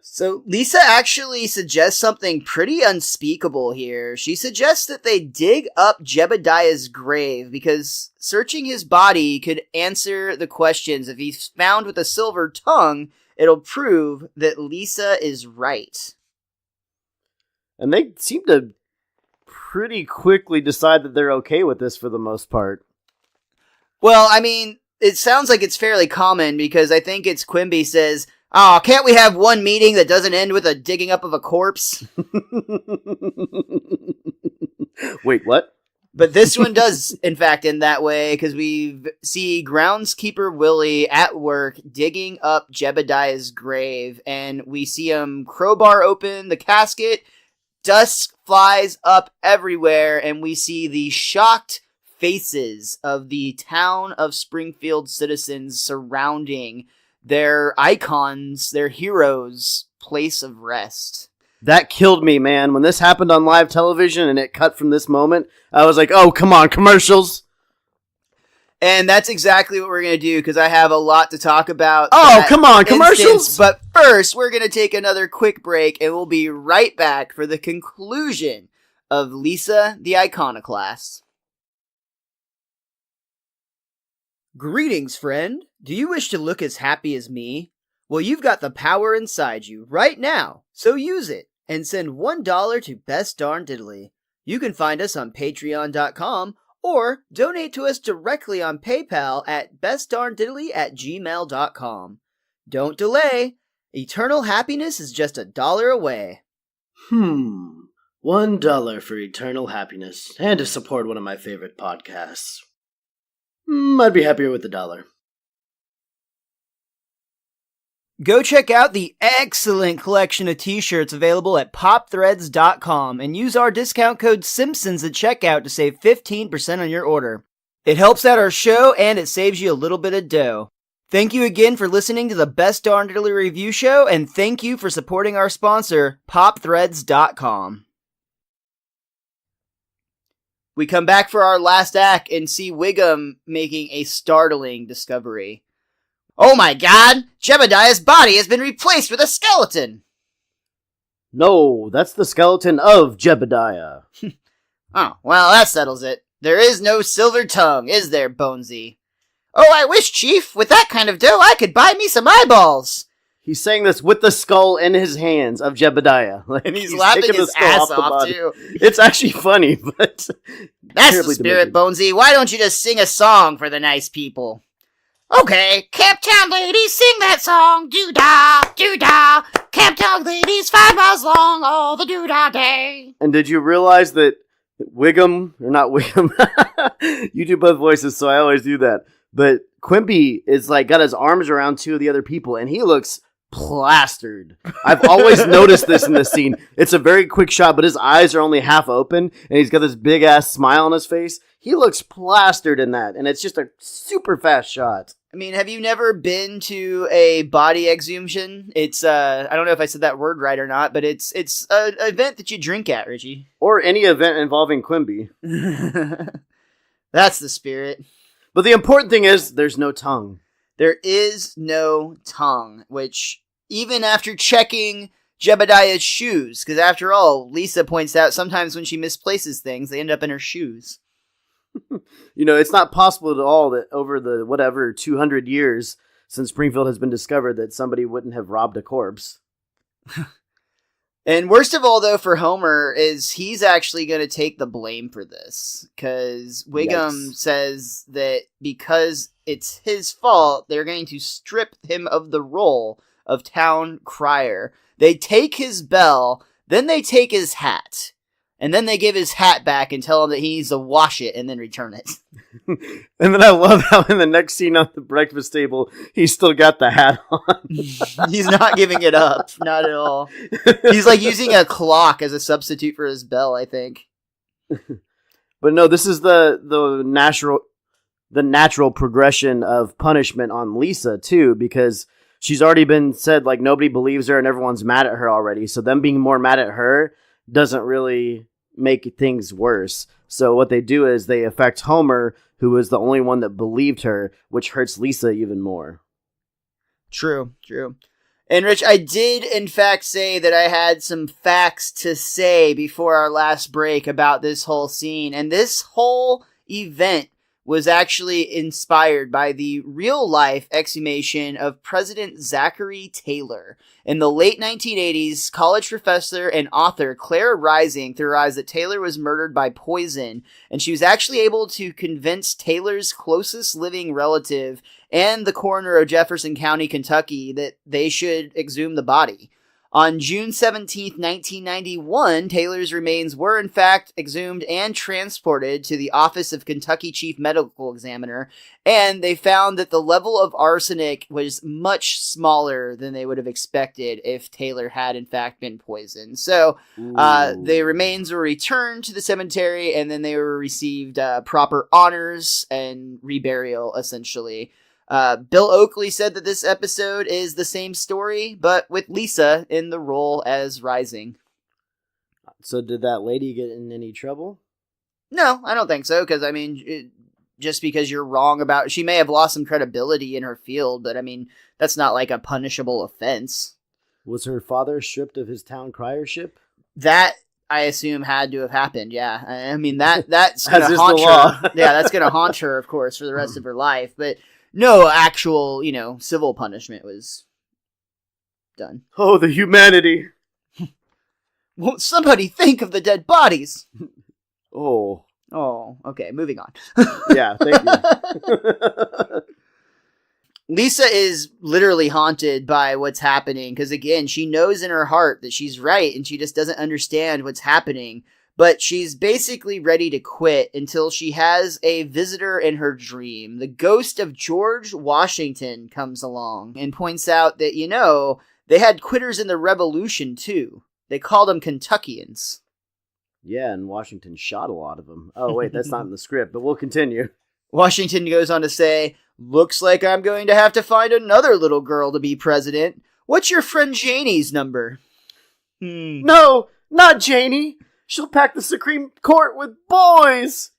Speaker 2: So Lisa actually suggests something pretty unspeakable here. She suggests that they dig up Jebediah's grave because searching his body could answer the questions. If he's found with a silver tongue, it'll prove that Lisa is right.
Speaker 3: And they seem to pretty quickly decide that they're okay with this for the most part.
Speaker 2: Well, I mean, it sounds like it's fairly common because I think it's Quimby says, "Oh, can't we have one meeting that doesn't end with a digging up of a corpse?"
Speaker 3: Wait, what?
Speaker 2: But this one does, in fact, end that way, because we see groundskeeper Willie at work digging up Jebediah's grave, and we see him crowbar open the casket, dust flies up everywhere, and we see the shocked faces of the town of Springfield citizens surrounding their icons, their heroes' place of rest.
Speaker 3: That killed me, man. When this happened on live television and it cut from this moment, I was like, oh, come on, commercials.
Speaker 2: And that's exactly what we're going to do, because I have a lot to talk about.
Speaker 3: Oh, come on, commercials.
Speaker 2: But first, we're going to take another quick break, and we'll be right back for the conclusion of Lisa the Iconoclast. Greetings, friend. Do you wish to look as happy as me? Well, you've got the power inside you right now, so use it. And send $1 to Best Darn Diddly. You can find us on patreon.com or donate to us directly on PayPal at bestdarndiddly@gmail.com. Don't delay. Eternal happiness is just $1 away.
Speaker 3: $1 for eternal happiness and to support one of my favorite podcasts. I'd be happier with $1.
Speaker 2: Go check out the excellent collection of t-shirts available at popthreads.com and use our discount code Simpsons at checkout to save 15% on your order. It helps out our show, and it saves you a little bit of dough. Thank you again for listening to the Best Darn Diddly Review Show, and thank you for supporting our sponsor, PopThreads.com. We come back for our last act and see Wiggum making a startling discovery. Oh my god! Jebediah's body has been replaced with a skeleton!
Speaker 3: No, that's the skeleton of Jebediah.
Speaker 2: Oh, well, that settles it. There is no silver tongue, is there, Bonesy? Oh, I wish, Chief, with that kind of dough, I could buy me some eyeballs!
Speaker 3: He's saying this with the skull in his hands of Jebediah. Like,
Speaker 2: And he's laughing
Speaker 3: taking the
Speaker 2: his
Speaker 3: skull
Speaker 2: ass
Speaker 3: the
Speaker 2: off,
Speaker 3: body.
Speaker 2: too.
Speaker 3: It's actually funny, but...
Speaker 2: That's the
Speaker 3: terribly
Speaker 2: spirit,
Speaker 3: demented.
Speaker 2: Bonesy. Why don't you just sing a song for the nice people? Okay, Camptown ladies, sing that song. Doo-dah, doo-dah. Camptown ladies, 5 miles long, all the doo-dah day.
Speaker 3: And did you realize that Wiggum, or not Wiggum, you do both voices, so I always do that, but Quimby is like got his arms around two of the other people, and he looks plastered. I've always noticed this in this scene. It's a very quick shot, but his eyes are only half open, and he's got this big-ass smile on his face. He looks plastered in that, and it's just a super fast shot.
Speaker 2: I mean, have you never been to a body exhumation? It's, I don't know if I said that word right or not, but it's an event that you drink at, Richie.
Speaker 3: Or any event involving Quimby.
Speaker 2: That's the spirit.
Speaker 3: But the important thing is, there's no tongue.
Speaker 2: There is no tongue, which, even after checking Jebediah's shoes, because after all, Lisa points out sometimes when she misplaces things, they end up in her shoes.
Speaker 3: You know, it's not possible at all that over the, 200 years since Springfield has been discovered that somebody wouldn't have robbed a corpse.
Speaker 2: And worst of all, though, for Homer, is he's actually going to take the blame for this. Because Wiggum says that because it's his fault, they're going to strip him of the role of town crier. They take his bell, then they take his hat. And then they give his hat back and tell him that he needs to wash it and then return it.
Speaker 3: And then I love how in the next scene on the breakfast table, he's still got the hat on.
Speaker 2: He's not giving it up. Not at all. He's like using a clock as a substitute for his bell, I think.
Speaker 3: But no, this is the natural progression of punishment on Lisa, too, because she's already been said, like, nobody believes her and everyone's mad at her already. So them being more mad at her doesn't really make things worse. So what they do is they affect Homer, who was the only one that believed her, which hurts Lisa even more.
Speaker 2: True. And Rich, I did in fact say that I had some facts to say before our last break about this whole scene. And this whole event was actually inspired by the real-life exhumation of President Zachary Taylor. In the late 1980s, college professor and author Clara Rising theorized that Taylor was murdered by poison, and she was actually able to convince Taylor's closest living relative and the coroner of Jefferson County, Kentucky, that they should exhume the body. On June 17, 1991, Taylor's remains were in fact exhumed and transported to the office of Kentucky Chief Medical Examiner, and they found that the level of arsenic was much smaller than they would have expected if Taylor had in fact been poisoned. So the remains were returned to the cemetery, and then they were received proper honors and reburial, essentially. Bill Oakley said that this episode is the same story, but with Lisa in the role as Rising.
Speaker 3: So did that lady get in any trouble?
Speaker 2: No, I don't think so, because, I mean, just because you're wrong about... She may have lost some credibility in her field, but, I mean, that's not like a punishable offense.
Speaker 3: Was her father stripped of his town criership?
Speaker 2: That, I assume, had to have happened, yeah. I mean, that's going
Speaker 3: As
Speaker 2: to
Speaker 3: is
Speaker 2: haunt
Speaker 3: the law.
Speaker 2: her. Yeah, that's going to haunt her, of course, for the rest of her life, but... No actual, civil punishment was done.
Speaker 3: Oh, the humanity.
Speaker 2: Won't somebody think of the dead bodies?
Speaker 3: Oh.
Speaker 2: Oh, okay, moving on.
Speaker 3: Yeah, thank you.
Speaker 2: Lisa is literally haunted by what's happening, because again, she knows in her heart that she's right, and she just doesn't understand what's happening. But she's basically ready to quit until she has a visitor in her dream. The ghost of George Washington comes along and points out that, they had quitters in the Revolution too. They called them Kentuckians.
Speaker 3: Yeah, and Washington shot a lot of them. Oh, wait, that's not in the script, but we'll continue.
Speaker 2: Washington goes on to say, looks like I'm going to have to find another little girl to be president. What's your friend Janie's number?
Speaker 3: No, not Janie. She'll pack the Supreme Court with boys.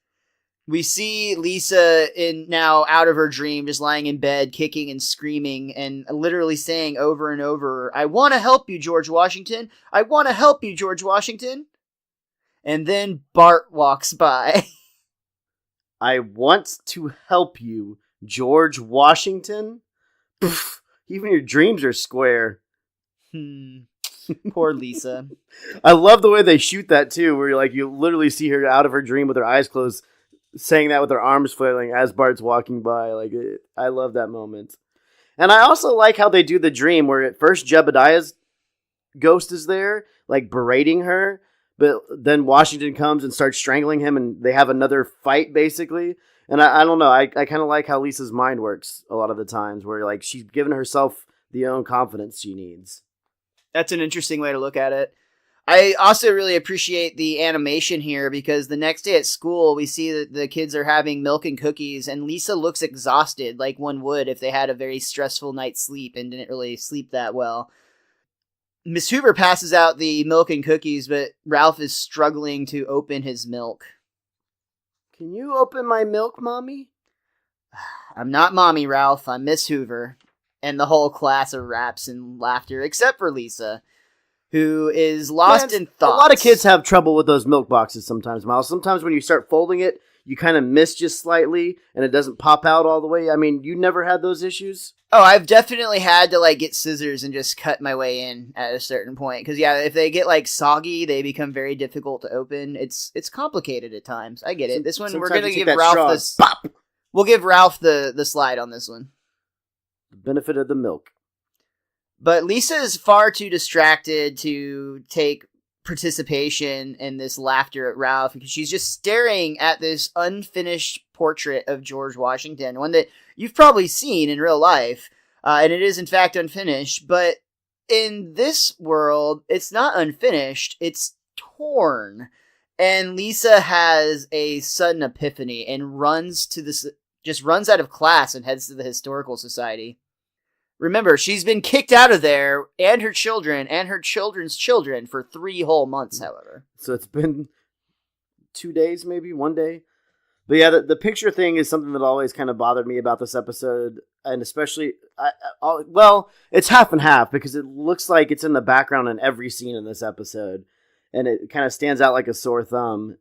Speaker 2: We see Lisa now out of her dream, just lying in bed, kicking and screaming, and literally saying over and over, I want to help you, George Washington. I want to help you, George Washington. And then Bart walks by.
Speaker 3: I want to help you, George Washington? Pff, even your dreams are square.
Speaker 2: Poor Lisa.
Speaker 3: I love the way they shoot that, too, where you literally see her out of her dream with her eyes closed, saying that with her arms flailing as Bart's walking by. I love that moment. And I also like how they do the dream where at first Jebediah's ghost is there, berating her, but then Washington comes and starts strangling him and they have another fight, basically. And I don't know, I kind of like how Lisa's mind works a lot of the times, where she's given herself the own confidence she needs.
Speaker 2: That's an interesting way to look at it. I also really appreciate the animation here because the next day at school, we see that the kids are having milk and cookies, and Lisa looks exhausted like one would if they had a very stressful night's sleep and didn't really sleep that well. Miss Hoover passes out the milk and cookies, but Ralph is struggling to open his milk.
Speaker 3: Can you open my milk, Mommy?
Speaker 2: I'm not Mommy, Ralph. I'm Miss Hoover. And the whole class erupts in laughter, except for Lisa, who is lost in thoughts.
Speaker 3: A lot of kids have trouble with those milk boxes sometimes, Miles. Sometimes when you start folding it, you kind of miss just slightly, and it doesn't pop out all the way. I mean, you never had those issues?
Speaker 2: Oh, I've definitely had to, get scissors and just cut my way in at a certain point. Because, yeah, if they get, soggy, they become very difficult to open. It's complicated at times. I get it. This one, we're going to give Ralph this...
Speaker 3: Pop!
Speaker 2: We'll give Ralph the slide on this one.
Speaker 3: The benefit of the milk.
Speaker 2: But Lisa is far too distracted to take participation in this laughter at Ralph because she's just staring at this unfinished portrait of George Washington, one that you've probably seen in real life, and it is in fact unfinished, but in this world, it's not unfinished, it's torn. And Lisa has a sudden epiphany and runs out of class and heads to the Historical Society. Remember, she's been kicked out of there, and her children, and her children's children, for 3 whole months, however.
Speaker 3: So it's been 2 days, maybe 1 day. But yeah, the picture thing is something that always kind of bothered me about this episode, and especially, it's half and half, because it looks like it's in the background in every scene in this episode, and it kind of stands out like a sore thumb.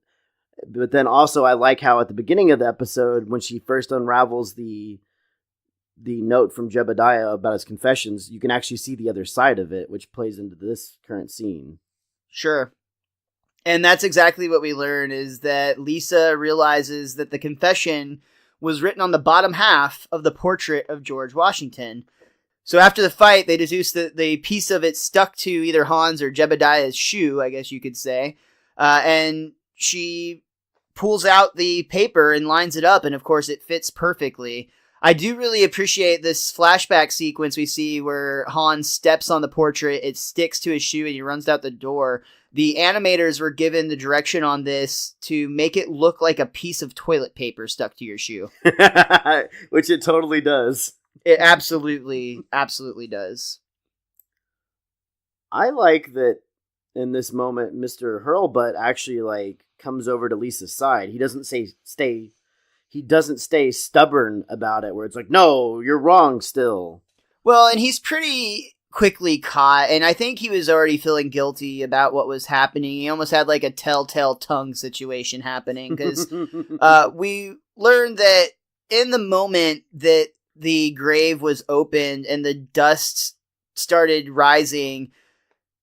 Speaker 3: But then also, I like how at the beginning of the episode, when she first unravels the note from Jebediah about his confessions, you can actually see the other side of it, which plays into this current scene.
Speaker 2: Sure. And that's exactly what we learn, is that Lisa realizes that the confession was written on the bottom half of the portrait of George Washington. So after the fight, they deduce that the piece of it stuck to either Hans or Jebediah's shoe, I guess you could say. And she pulls out the paper and lines it up, and of course it fits perfectly. I do really appreciate this flashback sequence we see where Hans steps on the portrait, it sticks to his shoe, and he runs out the door. The animators were given the direction on this to make it look like a piece of toilet paper stuck to your shoe.
Speaker 3: Which it totally does.
Speaker 2: It absolutely does.
Speaker 3: I like that in this moment, Mr. Hurlbutt actually comes over to Lisa's side. He doesn't stay stubborn about it, where it's no, you're wrong still.
Speaker 2: Well, and he's pretty quickly caught, and I think he was already feeling guilty about what was happening. He almost had a telltale tongue situation happening, because we learned that in the moment that the grave was opened and the dust started rising,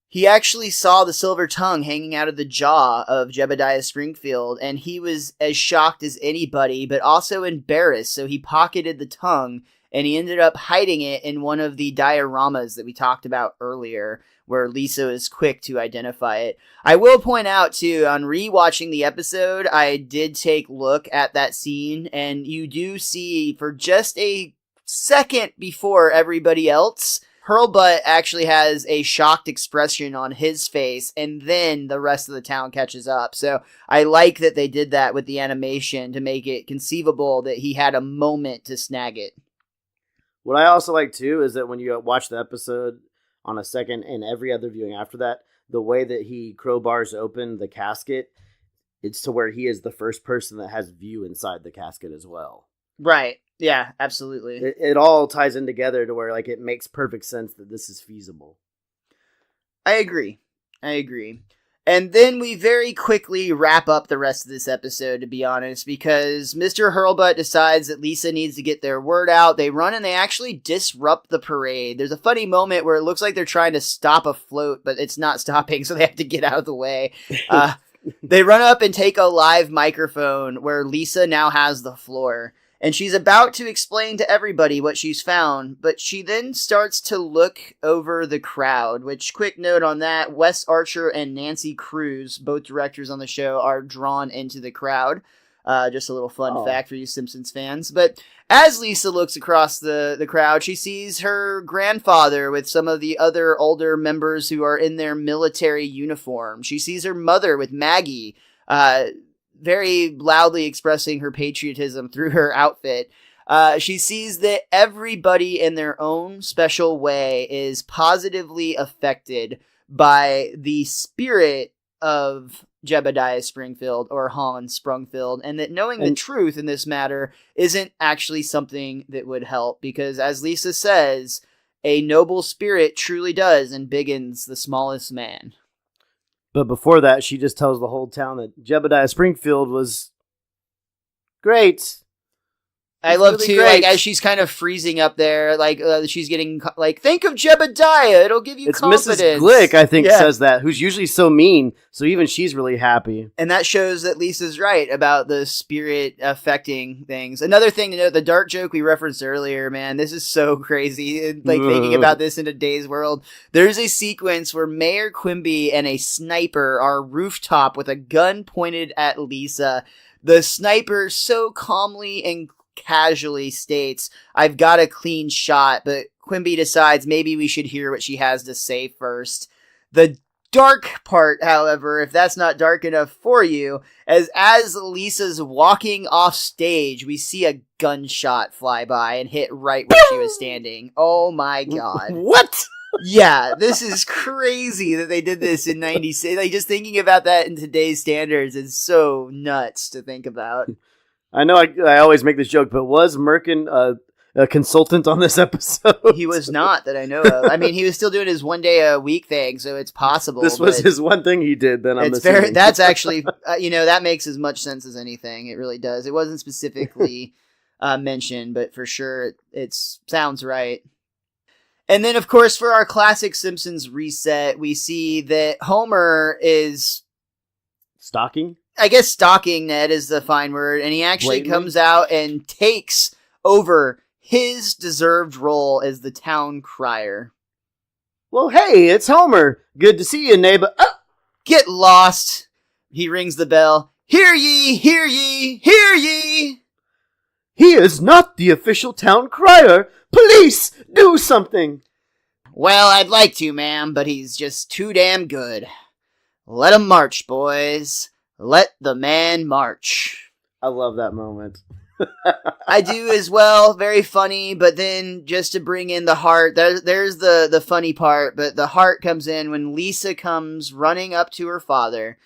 Speaker 2: he actually saw the silver tongue hanging out of the jaw of Jebediah Springfield, and he was as shocked as anybody, but also embarrassed, so he pocketed the tongue, and he ended up hiding it in one of the dioramas that we talked about earlier, where Lisa is quick to identify it. I will point out, too, on rewatching the episode, I did take a look at that scene, and you do see, for just a second before everybody else, Hurlbutt actually has a shocked expression on his face, and then the rest of the town catches up. So I like that they did that with the animation to make it conceivable that he had a moment to snag it.
Speaker 3: What I also like, too, is that when you watch the episode on a second and every other viewing after that, the way that he crowbars open the casket, it's to where he is the first person that has view inside the casket as well.
Speaker 2: Right. Yeah, absolutely.
Speaker 3: It all ties in together to where like it makes perfect sense that this is feasible.
Speaker 2: I agree. And then we very quickly wrap up the rest of this episode, to be honest, because Mr. Hurlbutt decides that Lisa needs to get their word out. They run and they actually disrupt the parade. There's a funny moment where it looks like they're trying to stop a float, but it's not stopping, so they have to get out of the way. They run up and take a live microphone where Lisa now has the floor. And she's about to explain to everybody what she's found, but she then starts to look over the crowd, which, quick note on that, Wes Archer and Nancy Cruz, both directors on the show, are drawn into the crowd. Just a little fun fact for you Simpsons fans. But as Lisa looks across the crowd, she sees her grandfather with some of the other older members who are in their military uniform. She sees her mother with Maggie, very loudly expressing her patriotism through her outfit. She sees that everybody in their own special way is positively affected by the spirit of Jebediah Springfield or Hans Sprungfield, and that knowing the truth in this matter isn't actually something that would help, because as Lisa says, a noble spirit truly does embiggen the smallest man.
Speaker 3: But before that, she just tells the whole town that Jebediah Springfield was great.
Speaker 2: I love
Speaker 3: really
Speaker 2: too,
Speaker 3: great.
Speaker 2: like, as she's kind of freezing up there, like, she's getting, like, think of Jebediah, it'll give you confidence.
Speaker 3: Mrs. Glick, I think, says that, who's usually so mean, so even she's really happy.
Speaker 2: And that shows that Lisa's right about the spirit affecting things. Another thing to note, the dark joke we referenced earlier, man, this is so crazy, like, thinking about this in today's world. There's a sequence where Mayor Quimby and a sniper are rooftop with a gun pointed at Lisa. The sniper so calmly and casually states, I've got a clean shot, but Quimby decides maybe we should hear what she has to say first. The dark part, however, if that's not dark enough for you, as Lisa's walking off stage, we see a gunshot fly by and hit right where she was standing. Oh my god.
Speaker 3: What?
Speaker 2: Yeah, this is crazy that they did this in 96. Like, just thinking about that in today's standards is so nuts to think about.
Speaker 3: I know I always make this joke, but was Merkin a consultant on this episode?
Speaker 2: He was not, that I know of. I mean, he was still doing his one day a week thing, so it's possible.
Speaker 3: This was his one thing he did, then I'm assuming.
Speaker 2: That's actually, that makes as much sense as anything. It really does. It wasn't specifically mentioned, but for sure it sounds right. And then, of course, for our classic Simpsons reset, we see that Homer is
Speaker 3: stalking?
Speaker 2: I guess stalking, Ned, is the fine word, and he actually comes out and takes over his deserved role as the town crier.
Speaker 3: Well, hey, it's Homer. Good to see you, neighbor.
Speaker 2: Get lost. He rings the bell. Hear ye, hear ye, hear ye.
Speaker 3: He is not the official town crier. Police, do something.
Speaker 2: Well, I'd like to, ma'am, but he's just too damn good. Let him march, boys. Let the man march.
Speaker 3: I love that moment.
Speaker 2: I do as well. Very funny, but then just to bring in the heart, there's the funny part, but the heart comes in when Lisa comes running up to her father.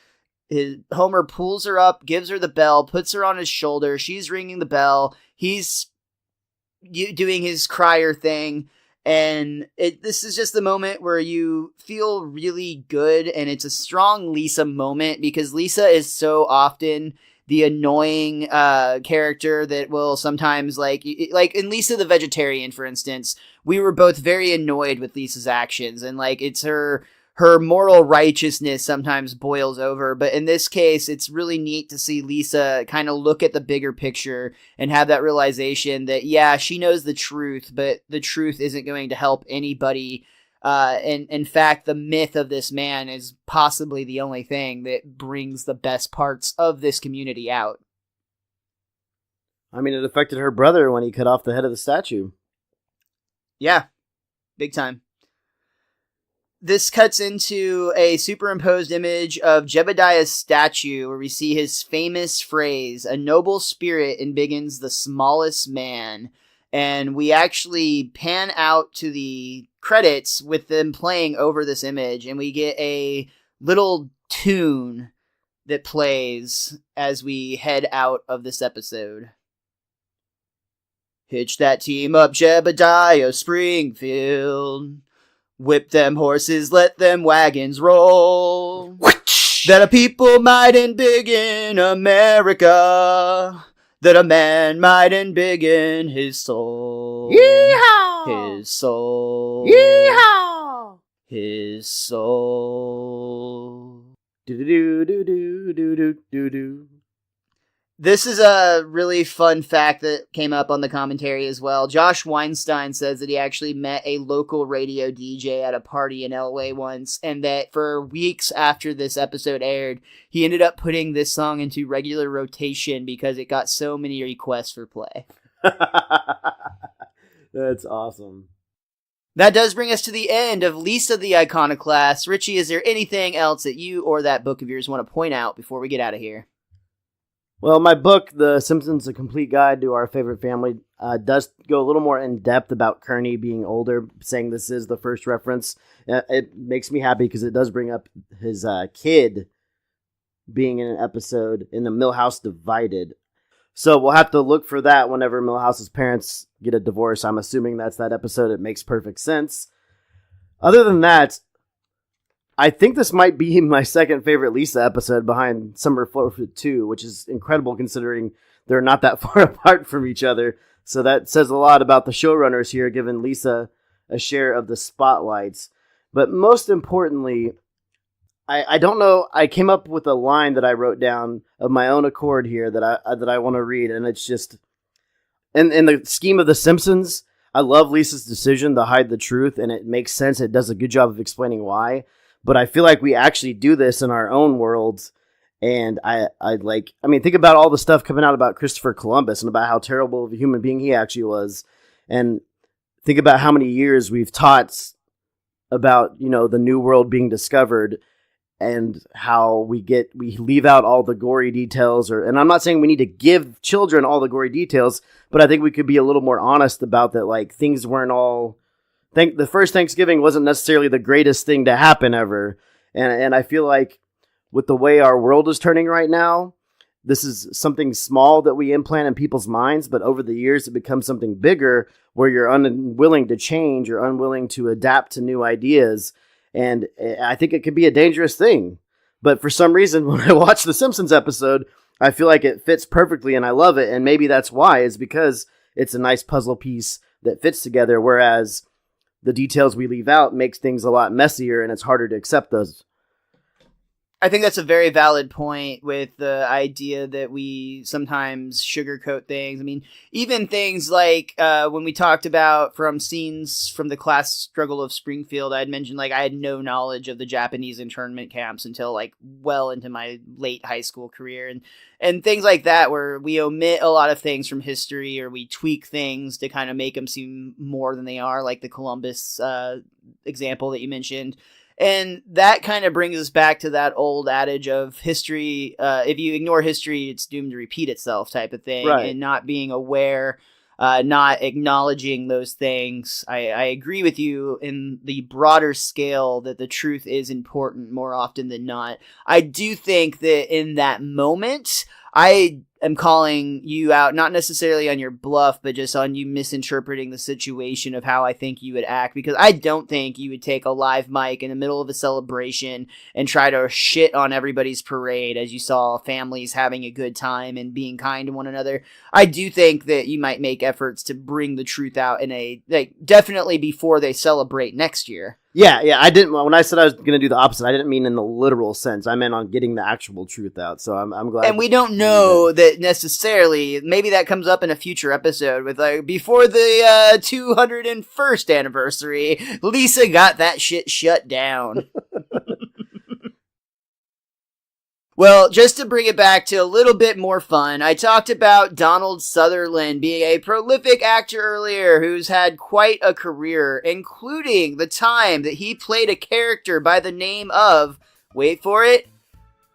Speaker 2: Homer pulls her up, gives her the bell, puts her on his shoulder. She's ringing the bell. He's doing his crier thing. And this is just the moment where you feel really good, and it's a strong Lisa moment, because Lisa is so often the annoying character that will sometimes, like in Lisa the Vegetarian, for instance, we were both very annoyed with Lisa's actions, and like it's her moral righteousness sometimes boils over. But in this case, it's really neat to see Lisa kind of look at the bigger picture and have that realization that, yeah, she knows the truth, but the truth isn't going to help anybody. And in fact, the myth of this man is possibly the only thing that brings the best parts of this community out.
Speaker 3: I mean, it affected her brother when he cut off the head of the statue.
Speaker 2: Yeah, big time. this cuts into a superimposed image of Jebediah's statue where we see his famous phrase, "A noble spirit embiggens the smallest man." And we actually pan out to the credits with them playing over this image, and we get a little tune that plays as we head out of this episode. Hitch that team up, Jebediah Springfield. Whip them horses, let them wagons roll. That a people might embiggen America. That a man might embiggen his soul.
Speaker 3: Yeehaw!
Speaker 2: His soul.
Speaker 3: Yeehaw!
Speaker 2: His soul.
Speaker 3: Do-do-do-do-do-do-do-do.
Speaker 2: This is a really fun fact that came up on the commentary as well. Josh Weinstein says that he actually met a local radio DJ at a party in LA once, and that for weeks after this episode aired, he ended up putting this song into regular rotation because it got so many requests for play.
Speaker 3: That's awesome.
Speaker 2: That does bring us to the end of Lisa the Iconoclast. Richie, is there anything else that you or that book of yours want to point out before we get out of here?
Speaker 3: Well, my book, The Simpsons: A Complete Guide to Our Favorite Family, does go a little more in depth about Kearney being older, saying this is the first reference. It makes me happy because it does bring up his kid being in an episode in the Milhouse Divided. So we'll have to look for that whenever Milhouse's parents get a divorce. I'm assuming that's that episode. It makes perfect sense. Other than that, I think this might be my second favorite Lisa episode behind Summer Forfeit 2, which is incredible considering they're not that far apart from each other. So that says a lot about the showrunners here, giving Lisa a share of the spotlights. But most importantly, I don't know, I came up with a line that I wrote down of my own accord here that I want to read, and it's just, in the scheme of The Simpsons, I love Lisa's decision to hide the truth, and it makes sense. It does a good job of explaining why. But I feel like we actually do this in our own worlds. And I mean, think about all the stuff coming out about Christopher Columbus and about how terrible of a human being he actually was. And think about how many years we've taught about, the new world being discovered and how we leave out all the gory details. And I'm not saying we need to give children all the gory details, but I think we could be a little more honest about that. Like, things weren't all... the first Thanksgiving wasn't necessarily the greatest thing to happen ever. And I feel like with the way our world is turning right now, this is something small that we implant in people's minds, but over the years it becomes something bigger where you're unwilling to change or unwilling to adapt to new ideas. And I think it could be a dangerous thing. But for some reason, when I watch the Simpsons episode, I feel like it fits perfectly and I love it. And maybe that's why, is because it's a nice puzzle piece that fits together, whereas the details we leave out makes things a lot messier and it's harder to accept those.
Speaker 2: I think that's a very valid point with the idea that we sometimes sugarcoat things. I mean, even things like when we talked about from scenes from the class struggle of Springfield, I had mentioned I had no knowledge of the Japanese internment camps until well into my late high school career. And things like that where we omit a lot of things from history or we tweak things to kind of make them seem more than they are, like the Columbus example that you mentioned. And that kind of brings us back to that old adage of history. If you ignore history, it's doomed to repeat itself type of thing.
Speaker 3: Right.
Speaker 2: And not being aware, not acknowledging those things. I agree with you in the broader scale that the truth is important more often than not. I do think that in that moment, I am calling you out, not necessarily on your bluff, but just on you misinterpreting the situation of how I think you would act, because I don't think you would take a live mic in the middle of a celebration and try to shit on everybody's parade as you saw families having a good time and being kind to one another. I do think that you might make efforts to bring the truth out in definitely before they celebrate next year.
Speaker 3: Yeah, I didn't. When I said I was going to do the opposite, I didn't mean in the literal sense. I meant on getting the actual truth out. So I'm glad.
Speaker 2: And we don't know that necessarily. Maybe that comes up in a future episode with before the 201st anniversary, Lisa got that shit shut down. Well, just to bring it back to a little bit more fun, I talked about Donald Sutherland being a prolific actor earlier who's had quite a career, including the time that he played a character by the name of, wait for it,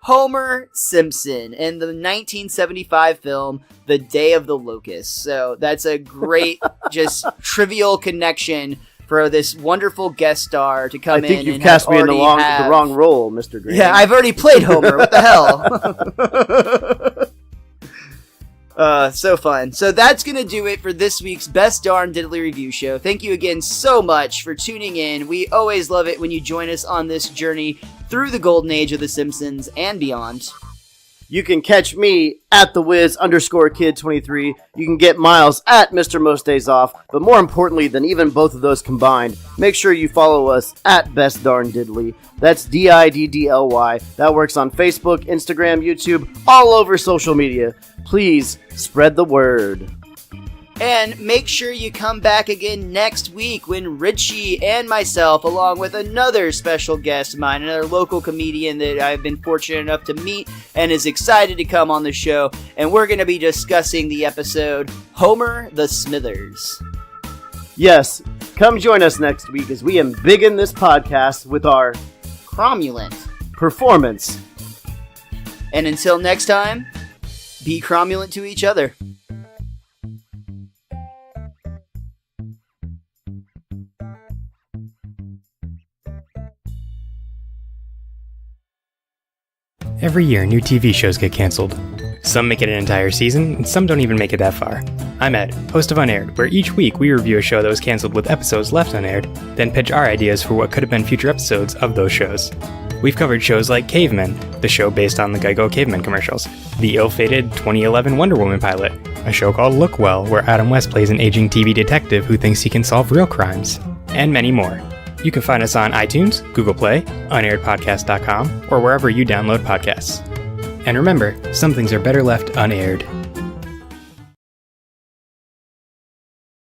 Speaker 2: Homer Simpson in the 1975 film The Day of the Locust. So that's a great, just trivial connection for this wonderful guest star to come in.
Speaker 3: I think you've
Speaker 2: and
Speaker 3: cast me in the
Speaker 2: have...
Speaker 3: wrong role, Mr. Green.
Speaker 2: Yeah, I've already played Homer. What the hell? So fun. So that's going to do it for this week's Best Darn Diddly Review Show. Thank you again so much for tuning in. We always love it when you join us on this journey through the golden age of The Simpsons and beyond.
Speaker 3: You can catch me at @thewiz_kid23. You can get Miles at Mr. Most Days Off. But more importantly than even both of those combined, make sure you follow us at Best Darn Diddly. That's DIDDLY. That works on Facebook, Instagram, YouTube, all over social media. Please spread the word.
Speaker 2: And make sure you come back again next week when Richie and myself, along with another special guest of mine, another local comedian that I've been fortunate enough to meet and is excited to come on the show, and we're going to be discussing the episode Homer the Smithers.
Speaker 3: Yes, come join us next week as we embiggen this podcast with our
Speaker 2: Cromulent.
Speaker 3: performance.
Speaker 2: And until next time, be cromulent to each other.
Speaker 8: Every year, new TV shows get canceled. Some make it an entire season, and some don't even make it that far. I'm Ed, host of Unaired, where each week we review a show that was canceled with episodes left unaired, then pitch our ideas for what could have been future episodes of those shows. We've covered shows like Cavemen, the show based on the Geico Cavemen commercials, the ill-fated 2011 Wonder Woman pilot, a show called Look Well, where Adam West plays an aging TV detective who thinks he can solve real crimes, and many more. You can find us on iTunes, Google Play, unairedpodcast.com, or wherever you download podcasts. And remember, some things are better left unaired.